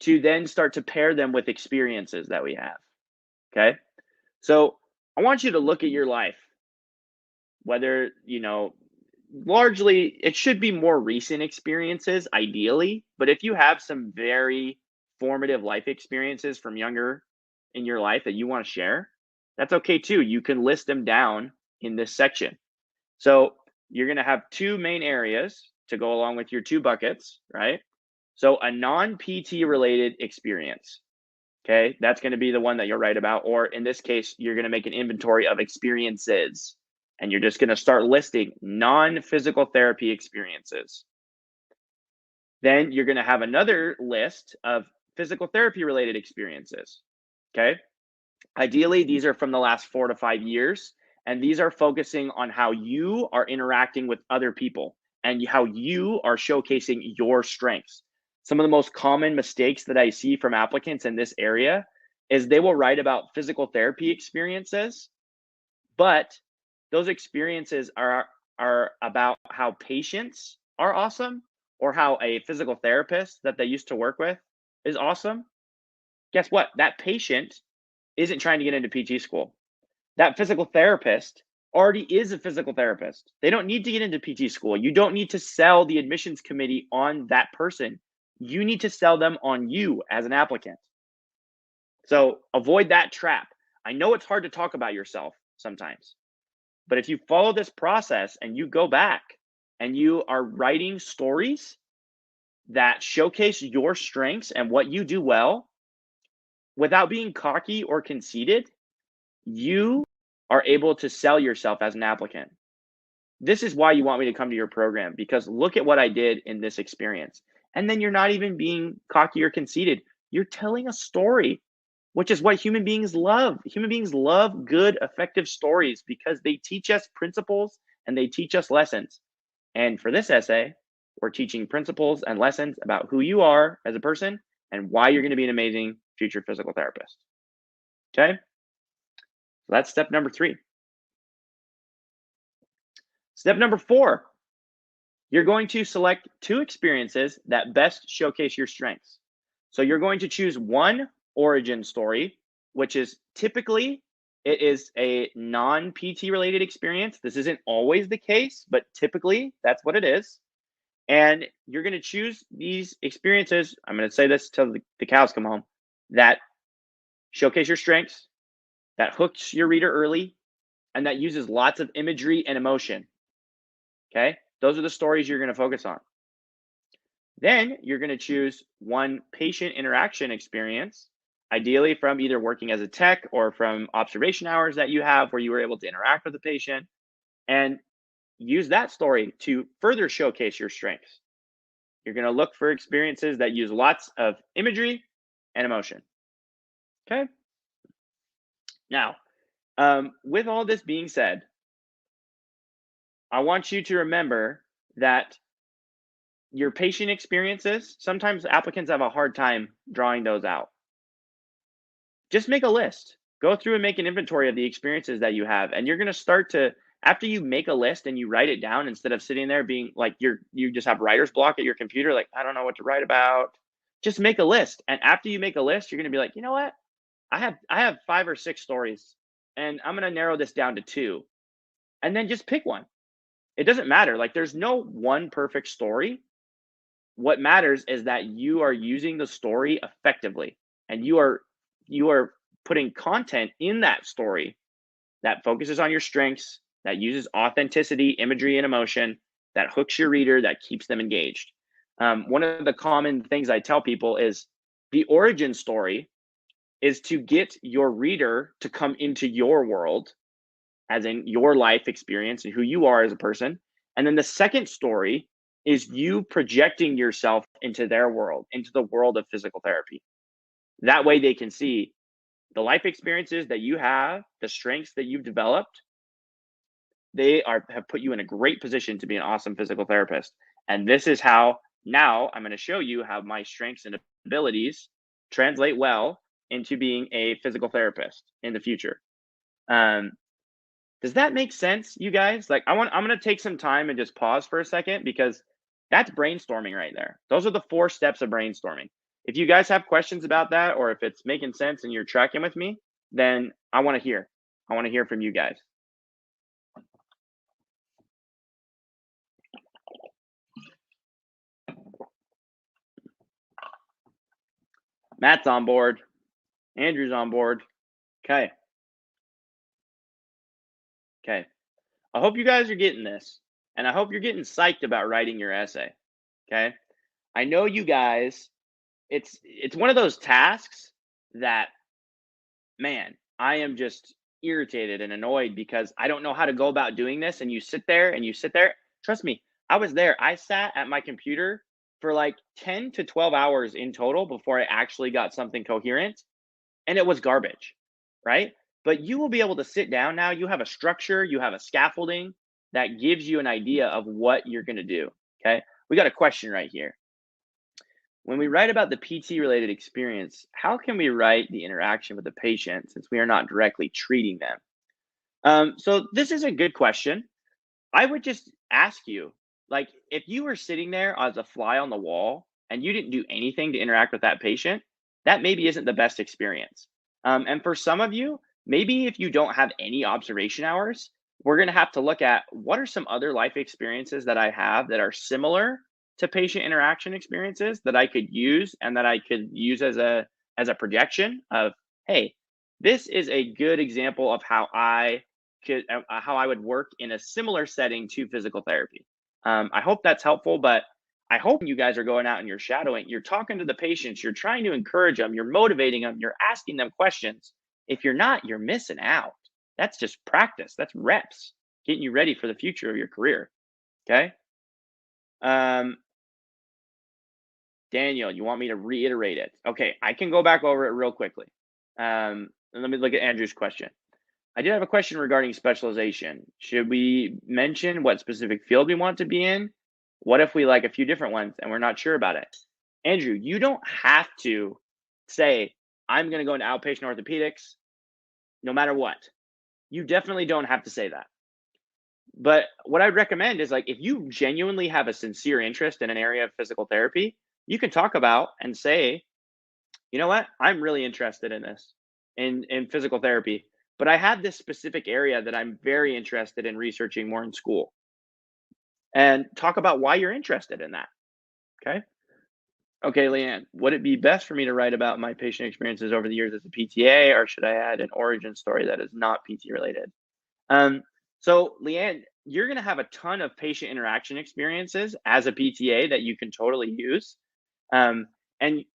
[SPEAKER 1] to then start to pair them with experiences that we have. Okay. So I want you to look at your life, whether, largely it should be more recent experiences, ideally. But if you have some very formative life experiences from younger in your life that you want to share, that's okay too. You can list them down in this section. So you're going to have 2 main areas to go along with your 2 buckets, right? So a non-PT related experience. Okay, that's going to be the one that you'll write about. Or in this case, you're going to make an inventory of experiences and you're just going to start listing non-physical therapy experiences. Then you're going to have another list of physical therapy related experiences. Okay, ideally, these are from the last 4 to 5 years. And these are focusing on how you are interacting with other people and how you are showcasing your strengths. Some of the most common mistakes that I see from applicants in this area is they will write about physical therapy experiences, but those experiences are about how patients are awesome or how a physical therapist that they used to work with is awesome. Guess what? That patient isn't trying to get into PT school. That physical therapist already is a physical therapist. They don't need to get into PT school. You don't need to sell the admissions committee on that person. You need to sell them on you as an applicant. So avoid that trap. I know it's hard to talk about yourself sometimes, but if you follow this process and you go back and you are writing stories that showcase your strengths and what you do well without being cocky or conceited, you are able to sell yourself as an applicant. This is why you want me to come to your program, because look at what I did in this experience. And then you're not even being cocky or conceited. You're telling a story, which is what human beings love. Human beings love good, effective stories because they teach us principles and they teach us lessons. And for this essay, we're teaching principles and lessons about who you are as a person and why you're going to be an amazing future physical therapist. Okay? So that's step number 3. Step number 4, you're going to select 2 experiences that best showcase your strengths. So you're going to choose one origin story, which is typically it is a non-PT related experience. This isn't always the case, but typically that's what it is. And you're going to choose these experiences. I'm going to say this till the cows come home, that showcase your strengths, that hooks your reader early, and that uses lots of imagery and emotion. Okay, those are the stories you're going to focus on. Then you're going to choose one patient interaction experience, ideally from either working as a tech or from observation hours that you have where you were able to interact with the patient, and use that story to further showcase your strengths. You're going to look for experiences that use lots of imagery and emotion. Okay. Now, with all this being said, I want you to remember that your patient experiences, sometimes applicants have a hard time drawing those out. Just make a list. Go through and make an inventory of the experiences that you have. And you're going to start to, after you make a list and you write it down, instead of sitting there being like you just have writer's block at your computer, like, I don't know what to write about. Just make a list. And after you make a list, you're going to be like, you know what? I have 5 or 6 stories and I'm going to narrow this down to 2. And then just pick one. It doesn't matter. Like, there's no one perfect story. What matters is that you are using the story effectively, and you are putting content in that story that focuses on your strengths, that uses authenticity, imagery, and emotion, that hooks your reader, that keeps them engaged. One of the common things I tell people is the origin story is to get your reader to come into your world, as in your life experience and who you are as a person. And then the second story is you projecting yourself into their world, into the world of physical therapy. That way they can see the life experiences that you have, the strengths that you've developed. Have put you in a great position to be an awesome physical therapist. And this is how now I'm going to show you how my strengths and abilities translate well into being a physical therapist in the future. Does that make sense, you guys? Like, I'm going to take some time and just pause for a second, because that's brainstorming right there. Those are the 4 steps of brainstorming. If you guys have questions about that, or if it's making sense and you're tracking with me, then I want to hear. I want to hear from you guys. Matt's on board. Andrew's on board. Okay. Okay. I hope you guys are getting this, and I hope you're getting psyched about writing your essay. Okay. I know you guys, it's one of those tasks that, man, I am just irritated and annoyed because I don't know how to go about doing this. And you sit there and you sit there. Trust me, I was there. I sat at my computer for like 10 to 12 hours in total before I actually got something coherent, and it was garbage, right? But you will be able to sit down now. You have a structure, you have a scaffolding that gives you an idea of what you're going to do. Okay. We got a question right here. When we write about the PT related experience, how can we write the interaction with the patient since we are not directly treating them? So this is a good question. I would just ask you, like, if you were sitting there as a fly on the wall and you didn't do anything to interact with that patient, that maybe isn't the best experience. And for some of you, maybe if you don't have any observation hours, we're going to have to look at what are some other life experiences that I have that are similar to patient interaction experiences that I could use, and that I could use as a projection of, hey, this is a good example of how I would work in a similar setting to physical therapy. I hope that's helpful, but I hope you guys are going out and you're shadowing, you're talking to the patients, you're trying to encourage them, you're motivating them, you're asking them questions. If you're not, you're missing out. That's just practice. That's reps, getting you ready for the future of your career. Okay. Daniel, you want me to reiterate it? Okay, I can go back over it real quickly. And let me look at Andrew's question. I did have a question regarding specialization. Should we mention what specific field we want to be in? What if we like a few different ones and we're not sure about it? Andrew, you don't have to say, I'm going to go into outpatient orthopedics no matter what. You definitely don't have to say that. But what I'd recommend is, like, if you genuinely have a sincere interest in an area of physical therapy, you can talk about and say, you know what, I'm really interested in this, in physical therapy, but I have this specific area that I'm very interested in researching more in school, and talk about why you're interested in that. Okay. Okay, Leanne, would it be best for me to write about my patient experiences over the years as a PTA, or should I add an origin story that is not PT related? So Leanne, you're going to have a ton of patient interaction experiences as a PTA that you can totally use. And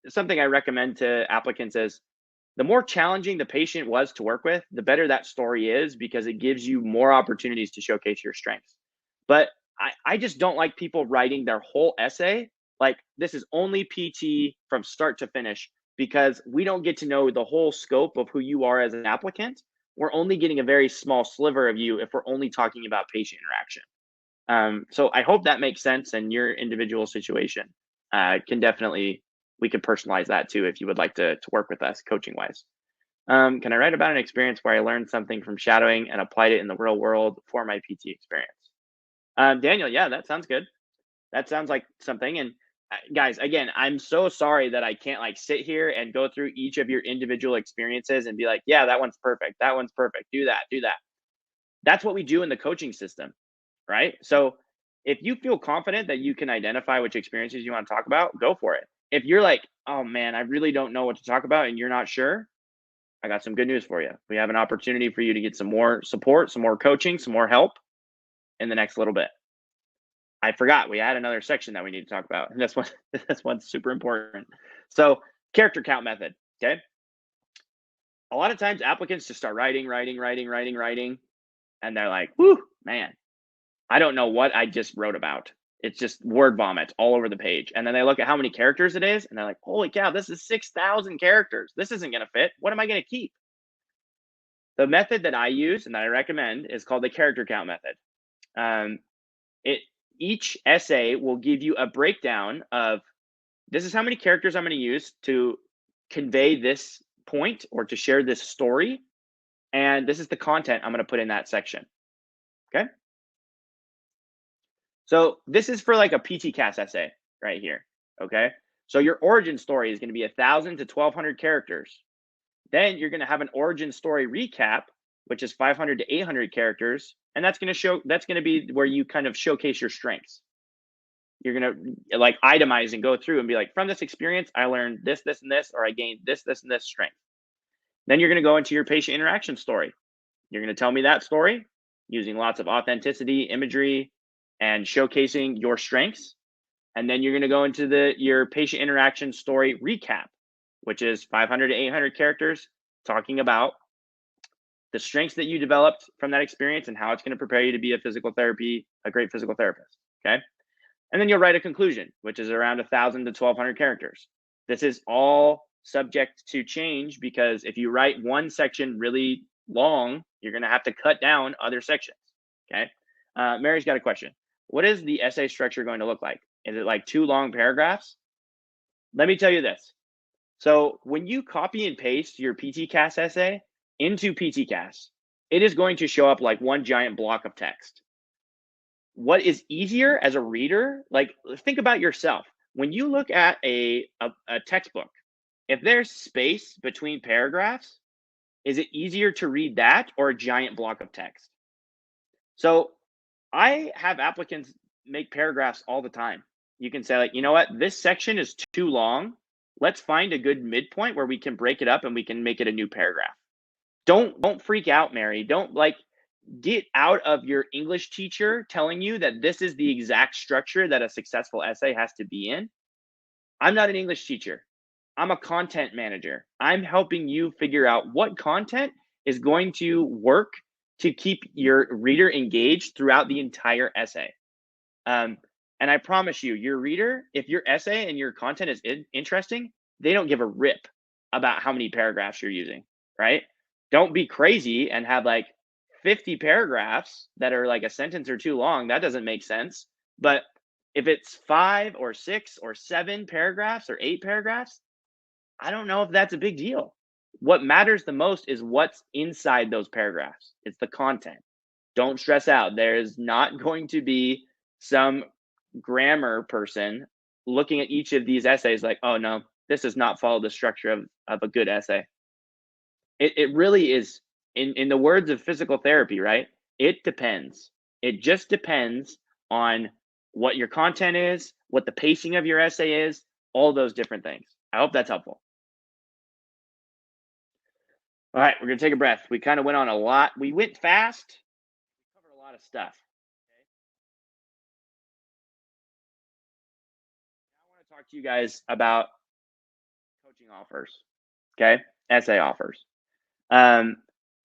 [SPEAKER 1] something I recommend to applicants is, the more challenging the patient was to work with, the better that story is, because it gives you more opportunities to showcase your strengths. But I just don't like people writing their whole essay Like, this is only PT from start to finish because we don't get to know the whole scope of who you are as an applicant. We're only getting a very small sliver of you if we're only talking about patient interaction. So I hope that makes sense, and your individual situation can definitely, we can personalize that too if you would like to work with us coaching wise. Can I write about an experience where I learned something from shadowing and applied it in the real world for my PT experience? Daniel, yeah, that sounds good. That sounds like something. And guys, again, I'm so sorry that I can't like sit here and go through each of your individual experiences and be like, yeah, that one's perfect. That one's perfect. Do that, do that. That's what we do in the coaching system, right? So if you feel confident that you can identify which experiences you want to talk about, go for it. If you're like, oh man, I really don't know what to talk about and you're not sure, I got some good news for you. We have an opportunity for you to get some more support, some more coaching, some more help in the next little bit. I forgot we had another section that we need to talk about. And that's one's super important. So, character count method. Okay. A lot of times applicants just start writing, and they're like, whoo, man, I don't know what I just wrote about. It's just word vomit all over the page. And then they look at how many characters it is, and they're like, holy cow, this is 6,000 characters. This isn't going to fit. What am I going to keep? The method that I use and that I recommend is called the character count method. Each essay will give you a breakdown of, this is how many characters I'm going to use to convey this point or to share this story. And this is the content I'm going to put in that section. Okay. So this is for like a PTCAS essay right here. Okay. So your origin story is going to be 1,000 to 1,200 characters. Then you're going to have an origin story recap, which is 500 to 800 characters. And that's going to be where you kind of showcase your strengths. You're going to like itemize and go through and be like, from this experience, I learned this, this, and this, or I gained this, this, and this strength. Then you're going to go into your patient interaction story. You're going to tell me that story using lots of authenticity, imagery, and showcasing your strengths. And then you're going to go into your patient interaction story recap, which is 500 to 800 characters, talking about the strengths that you developed from that experience and how it's going to prepare you to be a great physical therapist. Okay. And then you'll write a conclusion, which is around 1,000 to 1,200 characters. This is all subject to change because if you write one section really long, you're going to have to cut down other sections. Okay. Mary's got a question. What is the essay structure going to look like? Is it like 2 long paragraphs? Let me tell you this. So when you copy and paste your PTCAS essay into PTCAS, it is going to show up like one giant block of text. What is easier as a reader, like think about yourself. When you look at a textbook, if there's space between paragraphs, is it easier to read that or a giant block of text? So I have applicants make paragraphs all the time. You can say like, you know what, this section is too long. Let's find a good midpoint where we can break it up and we can make it a new paragraph. Don't freak out, Mary. Don't like get out of your English teacher telling you that this is the exact structure that a successful essay has to be in. I'm not an English teacher. I'm a content manager. I'm helping you figure out what content is going to work to keep your reader engaged throughout the entire essay. And I promise you, your reader, if your essay and your content is interesting, they don't give a rip about how many paragraphs you're using, right? Don't be crazy and have like 50 paragraphs that are like a sentence or two long. That doesn't make sense. But if it's 5 or 6 or 7 paragraphs or 8 paragraphs, I don't know if that's a big deal. What matters the most is what's inside those paragraphs. It's the content. Don't stress out. There's not going to be some grammar person looking at each of these essays like, oh no, this does not follow the structure of a good essay. It really is, in the words of physical therapy, right? It depends. It just depends on what your content is, what the pacing of your essay is, all those different things. I hope that's helpful. All right, we're going to take a breath. We kind of went on a lot. We went fast. We covered a lot of stuff. Okay. Now I want to talk to you guys about coaching offers. Okay, essay offers.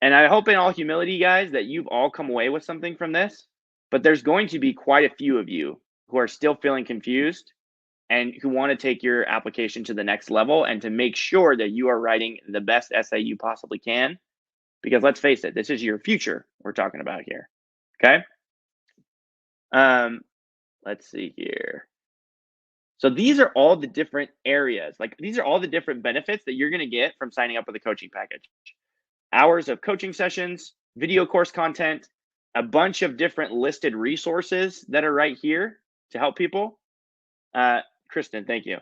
[SPEAKER 1] And I hope in all humility, guys, that you've all come away with something from this. But there's going to be quite a few of you who are still feeling confused and who want to take your application to the next level and to make sure that you are writing the best essay you possibly can. Because let's face it, this is your future we're talking about here. Okay. Let's see here. So these are all the different areas. Like these are all the different benefits that you're going to get from signing up with a coaching package. Hours of coaching sessions, video course content, a bunch of different listed resources that are right here to help people. Kristen, thank you.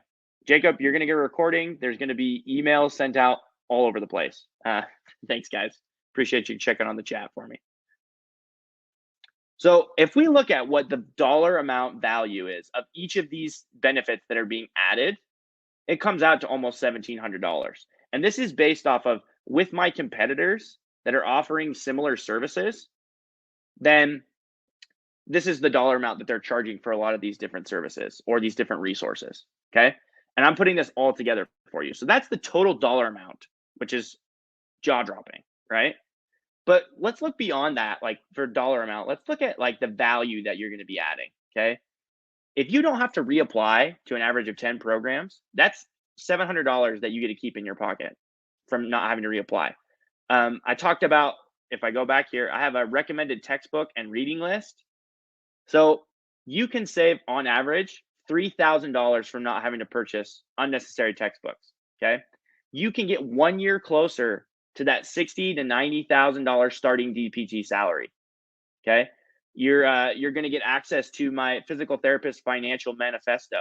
[SPEAKER 1] Jacob, you're going to get a recording. There's going to be emails sent out all over the place. Thanks, guys. Appreciate you checking on the chat for me. So if we look at what the dollar amount value is of each of these benefits that are being added, it comes out to almost $1,700. And this is based off of with my competitors that are offering similar services, then this is the dollar amount that they're charging for a lot of these different services or these different resources. Okay. And I'm putting this all together for you. So that's the total dollar amount, which is jaw dropping, right? But let's look beyond that, like for dollar amount, let's look at like the value that you're going to be adding. Okay. If you don't have to reapply to an average of 10 programs, that's $700 that you get to keep in your pocket from not having to reapply. I talked about, if I go back here, I have a recommended textbook and reading list. So you can save on average $3,000 from not having to purchase unnecessary textbooks. Okay. You can get 1 year closer to that $60,000 to $90,000 starting DPT salary. Okay. You're going to get access to my physical therapist financial manifesto,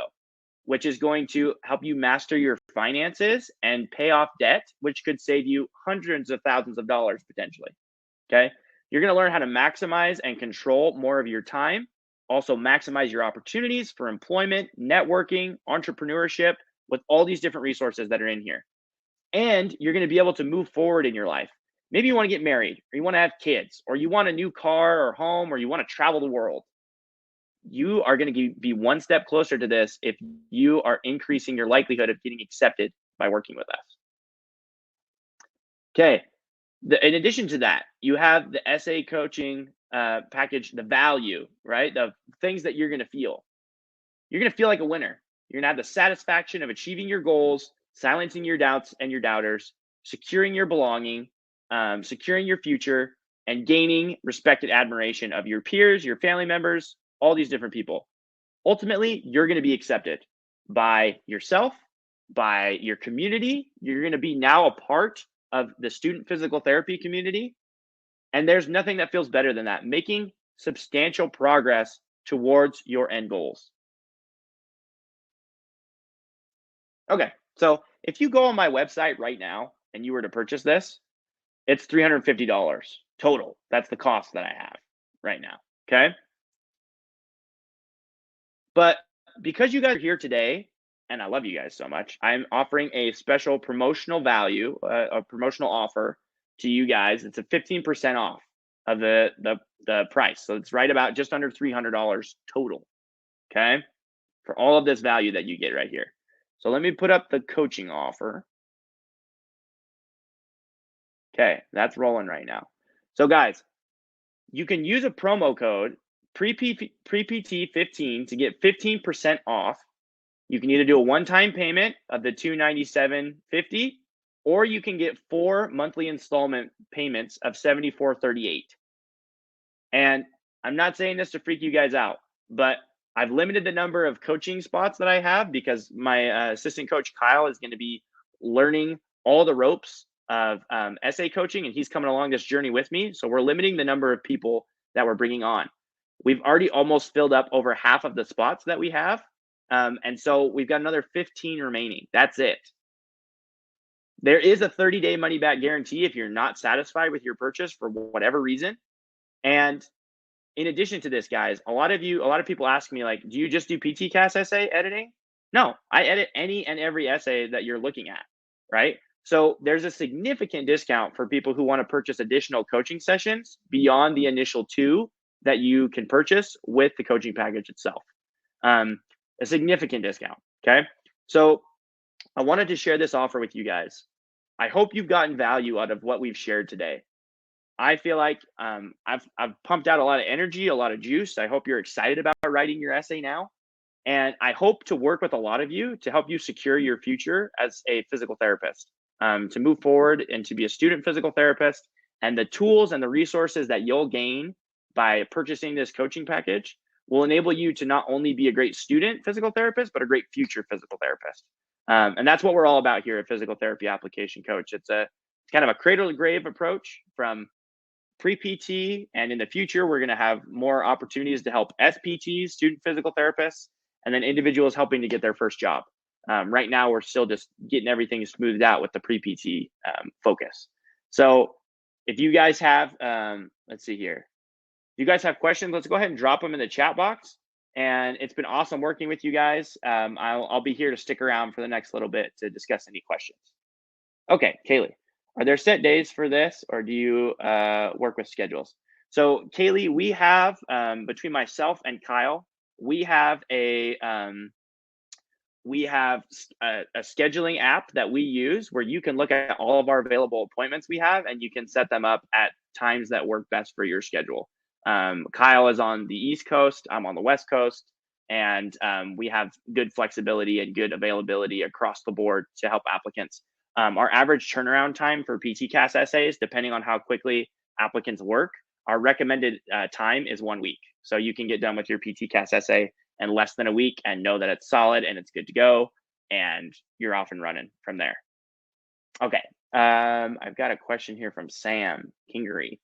[SPEAKER 1] which is going to help you master your finances and pay off debt, which could save you hundreds of thousands of dollars potentially. Okay. You're going to learn how to maximize and control more of your time. Also maximize your opportunities for employment, networking, entrepreneurship with all these different resources that are in here. And you're going to be able to move forward in your life. Maybe you want to get married, or you want to have kids, or you want a new car or home, or you want to travel the world. You are going to be one step closer to this if you are increasing your likelihood of getting accepted by working with us. Okay. In addition to that, you have the essay coaching package, the value, right? The things that you're going to feel. You're going to feel like a winner. You're going to have the satisfaction of achieving your goals, silencing your doubts and your doubters, securing your belonging, securing your future, and gaining respect and admiration of your peers, your family members, all these different people. Ultimately, you're going to be accepted by yourself, by your community. You're going to be now a part of the student physical therapy community. And there's nothing that feels better than that, making substantial progress towards your end goals. Okay, so if you go on my website right now and you were to purchase this, it's $350 total. That's the cost that I have right now. Okay. But because you guys are here today, and I love you guys so much, I'm offering a special promotional value, a promotional offer to you guys. It's a 15% off of the price. So it's right about just under $300 total. Okay. For all of this value that you get right here. So let me put up the coaching offer. Okay, that's rolling right now. So guys, you can use a promo code PrePT15 to get 15% off. You can either do a one-time payment of the $297.50, or you can get 4 monthly installment payments of $74.38. And I'm not saying this to freak you guys out, but I've limited the number of coaching spots that I have because my assistant coach Kyle is going to be learning all the ropes of essay coaching, and he's coming along this journey with me. So we're limiting the number of people that we're bringing on. We've already almost filled up over half of the spots that we have. And so we've got another 15 remaining. That's it. There is a 30-day money-back guarantee if you're not satisfied with your purchase for whatever reason. And in addition to this, guys, a lot of people ask me, like, do you just do PTCAS essay editing? No, I edit any and every essay that you're looking at, right? So there's a significant discount for people who want to purchase additional coaching sessions beyond the initial 2 that you can purchase with the coaching package itself. A significant discount, okay? So I wanted to share this offer with you guys. I hope you've gotten value out of what we've shared today. I feel like I've pumped out a lot of energy, a lot of juice. I hope you're excited about writing your essay now. And I hope to work with a lot of you to help you secure your future as a physical therapist, to move forward and to be a student physical therapist. And the tools and the resources that you'll gain by purchasing this coaching package will enable you to not only be a great student physical therapist, but a great future physical therapist. And that's what we're all about here at Physical Therapy Application Coach. It's kind of a cradle to grave approach from pre-PT, and in the future, we're going to have more opportunities to help SPTs, student physical therapists, and then individuals helping to get their first job. Right now, we're still just getting everything smoothed out with the pre-PT focus. So if you guys have, let's see here. If you guys have questions, let's go ahead and drop them in the chat box. And it's been awesome working with you guys. I'll be here to stick around for the next little bit to discuss any questions. Okay, Kaylee, are there set days for this, or do you work with schedules? So Kaylee, we have, between myself and Kyle, we have a scheduling app that we use where you can look at all of our available appointments we have, and you can set them up at times that work best for your schedule. Kyle is on the East Coast, I'm on the West Coast, and we have good flexibility and good availability across the board to help applicants. Our average turnaround time for PTCAS essays, depending on how quickly applicants work, our recommended time is 1 week. So you can get done with your PTCAS essay in less than a week and know that it's solid and it's good to go, and you're off and running from there. Okay, I've got a question here from Sam Kingery.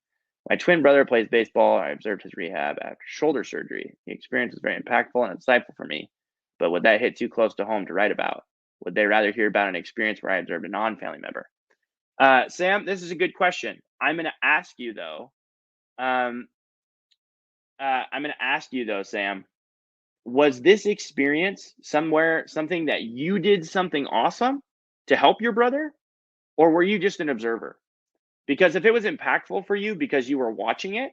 [SPEAKER 1] My twin brother plays baseball. I observed his rehab after shoulder surgery. The experience was very impactful and insightful for me, but would that hit too close to home to write about? Would they rather hear about an experience where I observed a non-family member? Sam, this is a good question. I'm going to ask you though, Sam, was this experience something that you did something awesome to help your brother, or were you just an observer? Because if it was impactful for you because you were watching it,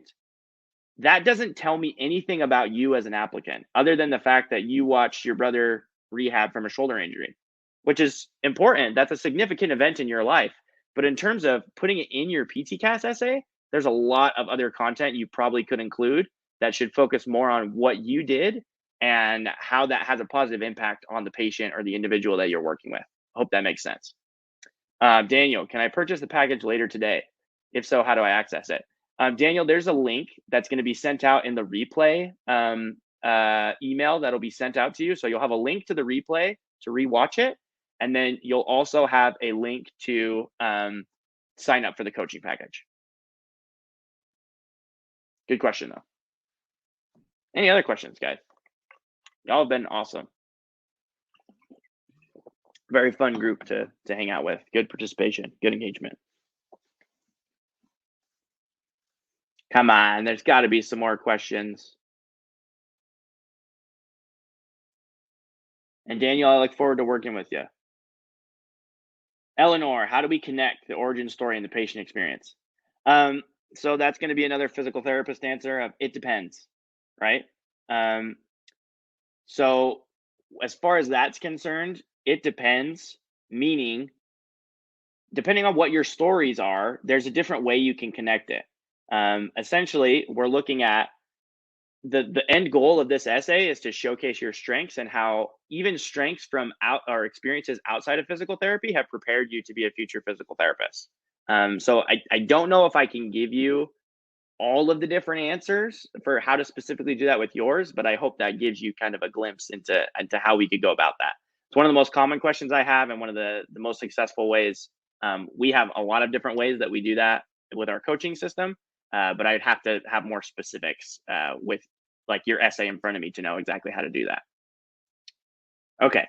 [SPEAKER 1] that doesn't tell me anything about you as an applicant, other than the fact that you watched your brother rehab from a shoulder injury, which is important. That's a significant event in your life. But in terms of putting it in your PTCAS essay, there's a lot of other content you probably could include that should focus more on what you did and how that has a positive impact on the patient or the individual that you're working with. I hope that makes sense. Daniel, can I purchase the package later today? If so, how do I access it? Daniel, there's a link that's going to be sent out in the replay email that'll be sent out to you. So you'll have a link to the replay to rewatch it. And then you'll also have a link to sign up for the coaching package. Good question, though. Any other questions, guys? Y'all have been awesome. Very fun group to hang out with. Good participation, good engagement. Come on, there's got to be some more questions. And Daniel, I look forward to working with you. Eleanor, how do we connect the origin story and the patient experience? So that's going to be another physical therapist answer of it depends, right? So as far as that's concerned, it depends, meaning depending on what your stories are, there's a different way you can connect it. Essentially, we're looking at the end goal of this essay is to showcase your strengths and how even strengths from our experiences outside of physical therapy have prepared you to be a future physical therapist. So I don't know if I can give you all of the different answers for how to specifically do that with yours, but I hope that gives you kind of a glimpse into how we could go about that. It's one of the most common questions I have and one of the most successful ways. We have a lot of different ways that we do that with our coaching system, but I'd have to have more specifics with like your essay in front of me to know exactly how to do that. Okay.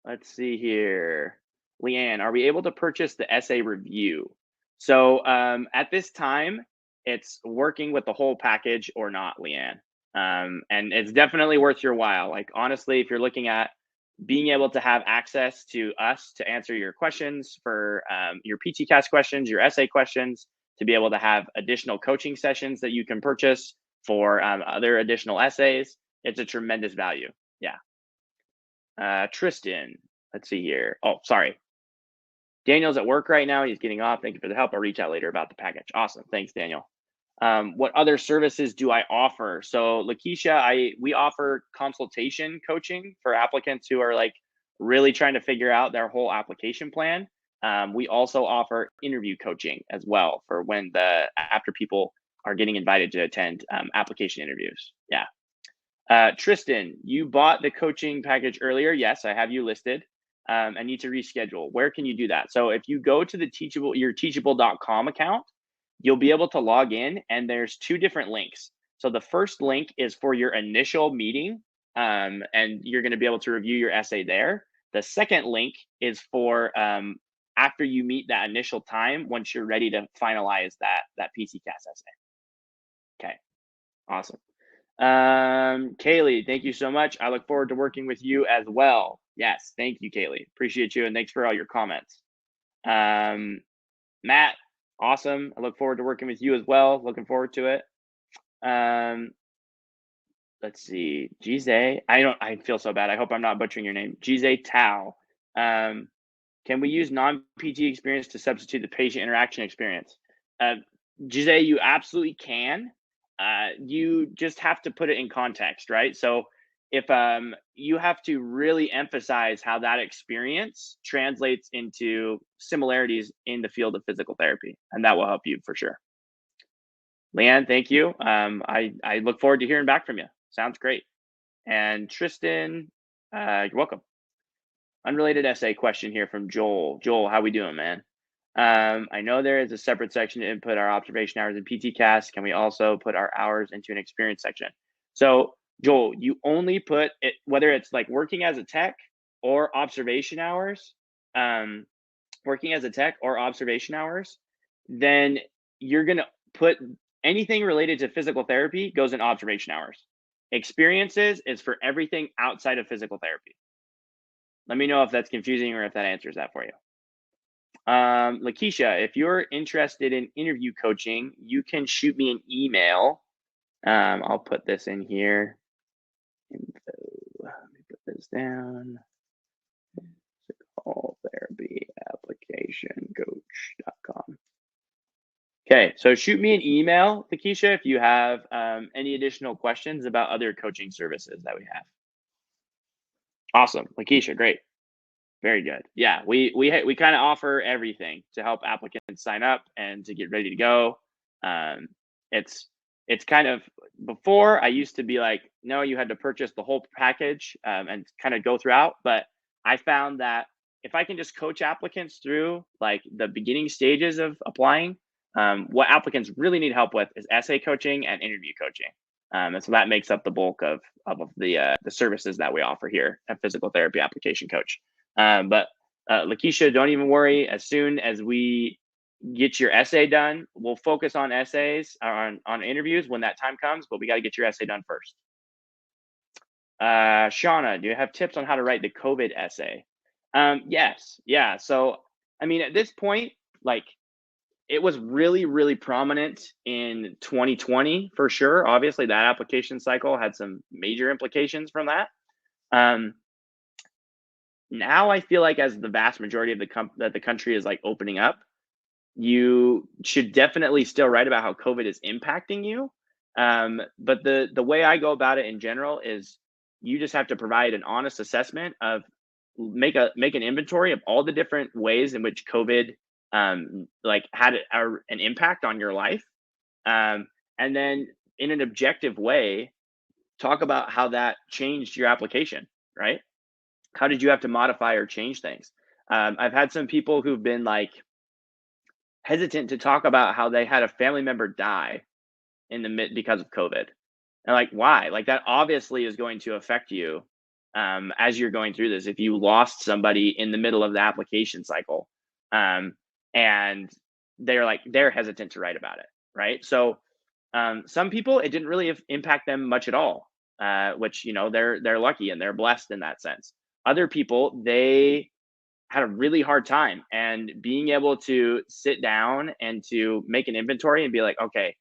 [SPEAKER 1] Let's see here. Leanne, are we able to purchase the essay review? So at this time, it's working with the whole package or not, Leanne. And it's definitely worth your while. Like, honestly, if you're looking at being able to have access to us to answer your questions for your PTCAS questions, your essay questions, to be able to have additional coaching sessions that you can purchase for other additional essays, it's a tremendous value. Yeah. Tristan, let's see here. Oh, sorry. Daniel's at work right now. He's getting off. Thank you for the help. I'll reach out later about the package. Awesome. Thanks, Daniel. What other services do I offer? So Lakeisha, we offer consultation coaching for applicants who are like really trying to figure out their whole application plan. We also offer interview coaching as well for when after people are getting invited to attend application interviews. Yeah. Tristan, you bought the coaching package earlier. Yes, I have you listed. I need to reschedule. Where can you do that? So if you go to your teachable.com account, you'll be able to log in, and there's two different links. So the first link is for your initial meeting, and you're going to be able to review your essay there. The second link is for after you meet that initial time, once you're ready to finalize that PTCAS essay. Okay, awesome. Kaylee, thank you so much. I look forward to working with you as well. Yes, thank you, Kaylee. Appreciate you, and thanks for all your comments. Matt, awesome. I look forward to working with you as well. Looking forward to it. Let's see. Jize, I feel so bad. I hope I'm not butchering your name. Jize Tao. Can we use non-PT experience to substitute the patient interaction experience? Jize, you absolutely can. You just have to put it in context, right? So if you have to really emphasize how that experience translates into similarities in the field of physical therapy, and that will help you for sure. Leanne, thank you. I look forward to hearing back from you. Sounds great. And Tristan, you're welcome. Unrelated essay question here from Joel. Joel, how we doing, man? I know there is a separate section to input our observation hours in PTCAS. Can we also put our hours into an experience section? So Joel, you only put it, whether it's like working as a tech or observation hours, then you're going to put anything related to physical therapy goes in observation hours. Experiences is for everything outside of physical therapy. Let me know if that's confusing or if that answers that for you. Lakeisha, if you're interested in interview coaching, you can shoot me an email. I'll put this in here. Info. Let me put this down. Physical therapy application coach.com. Okay, so shoot me an email, Lakeisha, if you have any additional questions about other coaching services that we have. Awesome, Lakeisha, great. Very good. Yeah, we kind of offer everything to help applicants sign up and to get ready to go. It's kind of, before I used to be like, no, you had to purchase the whole package and kind of go throughout. But I found that if I can just coach applicants through like the beginning stages of applying, what applicants really need help with is essay coaching and interview coaching. And so that makes up the bulk of the services that we offer here at Physical Therapy Application Coach. But Lakeisha, don't even worry. As soon as we get your essay done, we'll focus on essays, on interviews when that time comes, but we got to get your essay done first. Shauna, do you have tips on how to write the COVID essay? Yes. Yeah. So, I mean, at this point, like, it was really, really prominent in 2020 for sure. Obviously, that application cycle had some major implications from that. Now I feel like as the vast majority of the country is like opening up, you should definitely still write about how COVID is impacting you. But the way I go about it in general is you just have to provide an honest assessment of make an inventory of all the different ways in which COVID like had an impact on your life. And then in an objective way, talk about how that changed your application, right? How did you have to modify or change things? I've had some people who've been like hesitant to talk about how they had a family member die because of COVID. And like, why? Like that obviously is going to affect you as you're going through this. If you lost somebody in the middle of the application cycle, and they're hesitant to write about it, right? So some people, it didn't really impact them much at all, which they're lucky and they're blessed in that sense. Other people, they had a really hard time, and being able to sit down and to make an inventory and be like, okay,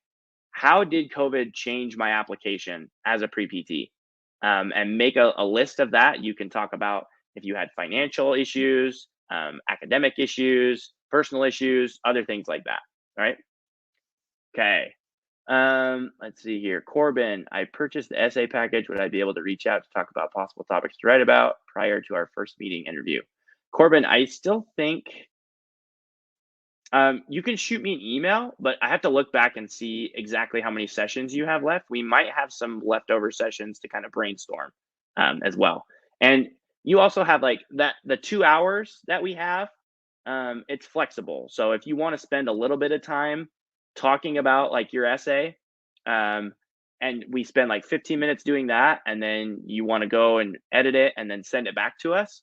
[SPEAKER 1] how did COVID change my application as a pre-PT? And make a list of that. You can talk about if you had financial issues, academic issues, personal issues, other things like that. All right. Okay. Let's see here. Corbin, I purchased the essay package. Would I be able to reach out to talk about possible topics to write about prior to our first meeting interview? Corbin, I still think you can shoot me an email, but I have to look back and see exactly how many sessions you have left. We might have some leftover sessions to kind of brainstorm as well. And you also have like that the 2 hours that we have, it's flexible. So if you want to spend a little bit of time talking about like your essay, um, and we spend like 15 minutes doing that, and then you want to go and edit it and then send it back to us,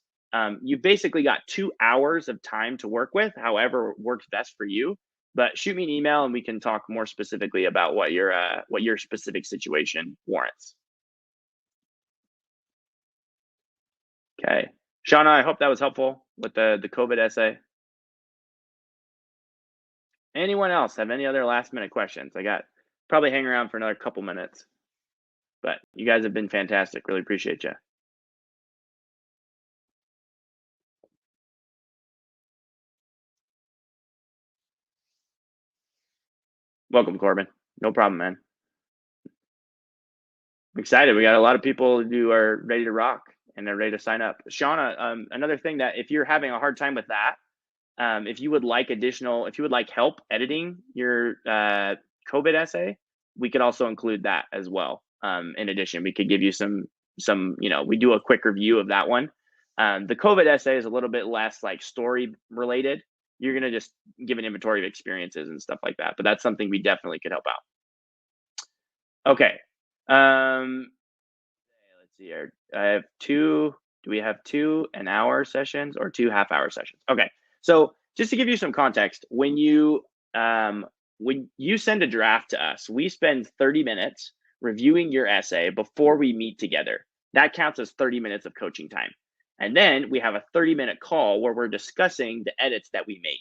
[SPEAKER 1] you basically got 2 hours of time to work with, however works best for you. But shoot me an email and we can talk more specifically about what your specific situation warrants. Okay, Shauna, I hope that was helpful with the COVID essay. Anyone else have any other last minute questions? I got probably hang around for another couple minutes, but you guys have been fantastic. Really appreciate you. Welcome, Corbin. No problem, man. I'm excited. We got a lot of people who are ready to rock and they're ready to sign up. Shauna, another thing that if you're having a hard time with that, if you would like help editing your COVID essay, we could also include that as well. In addition, we could give you some, we do a quick review of that one. The COVID essay is a little bit less like story related. You're going to just give an inventory of experiences and stuff like that. But that's something we definitely could help out. Okay. Let's see here. I have two. Do we have 2 an-hour sessions or 2 half-hour sessions? Okay. So just to give you some context, when you send a draft to us, we spend 30 minutes reviewing your essay before we meet together. That counts as 30 minutes of coaching time. And then we have a 30-minute call where we're discussing the edits that we make,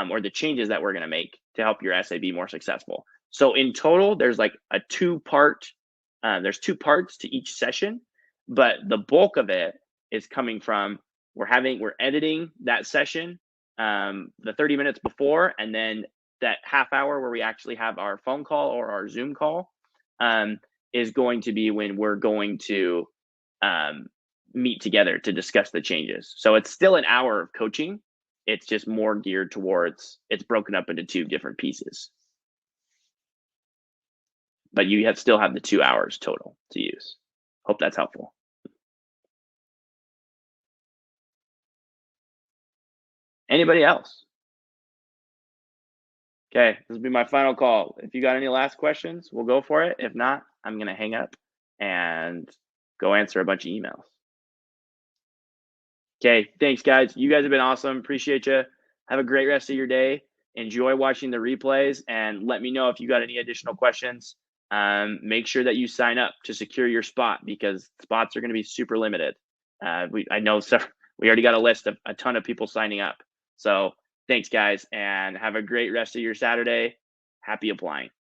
[SPEAKER 1] or the changes that we're going to make to help your essay be more successful. So in total, there's like a there's 2 parts to each session, but the bulk of it is coming from we're editing that session, the 30 minutes before, and then that half hour where we actually have our phone call or our Zoom call, is going to be when we're going to meet together to discuss the changes. So it's still an hour of coaching. It's just more geared towards, it's broken up into 2 different pieces. But you still have the 2 hours total to use. Hope that's helpful. Anybody else? Okay, this will be my final call. If you got any last questions, we'll go for it. If not, I'm going to hang up and go answer a bunch of emails. Okay, thanks, guys. You guys have been awesome. Appreciate you. Have a great rest of your day. Enjoy watching the replays and let me know if you got any additional questions. Make sure that you sign up to secure your spot because spots are going to be super limited. I know we already got a list of a ton of people signing up. So thanks, guys, and have a great rest of your Saturday. Happy applying.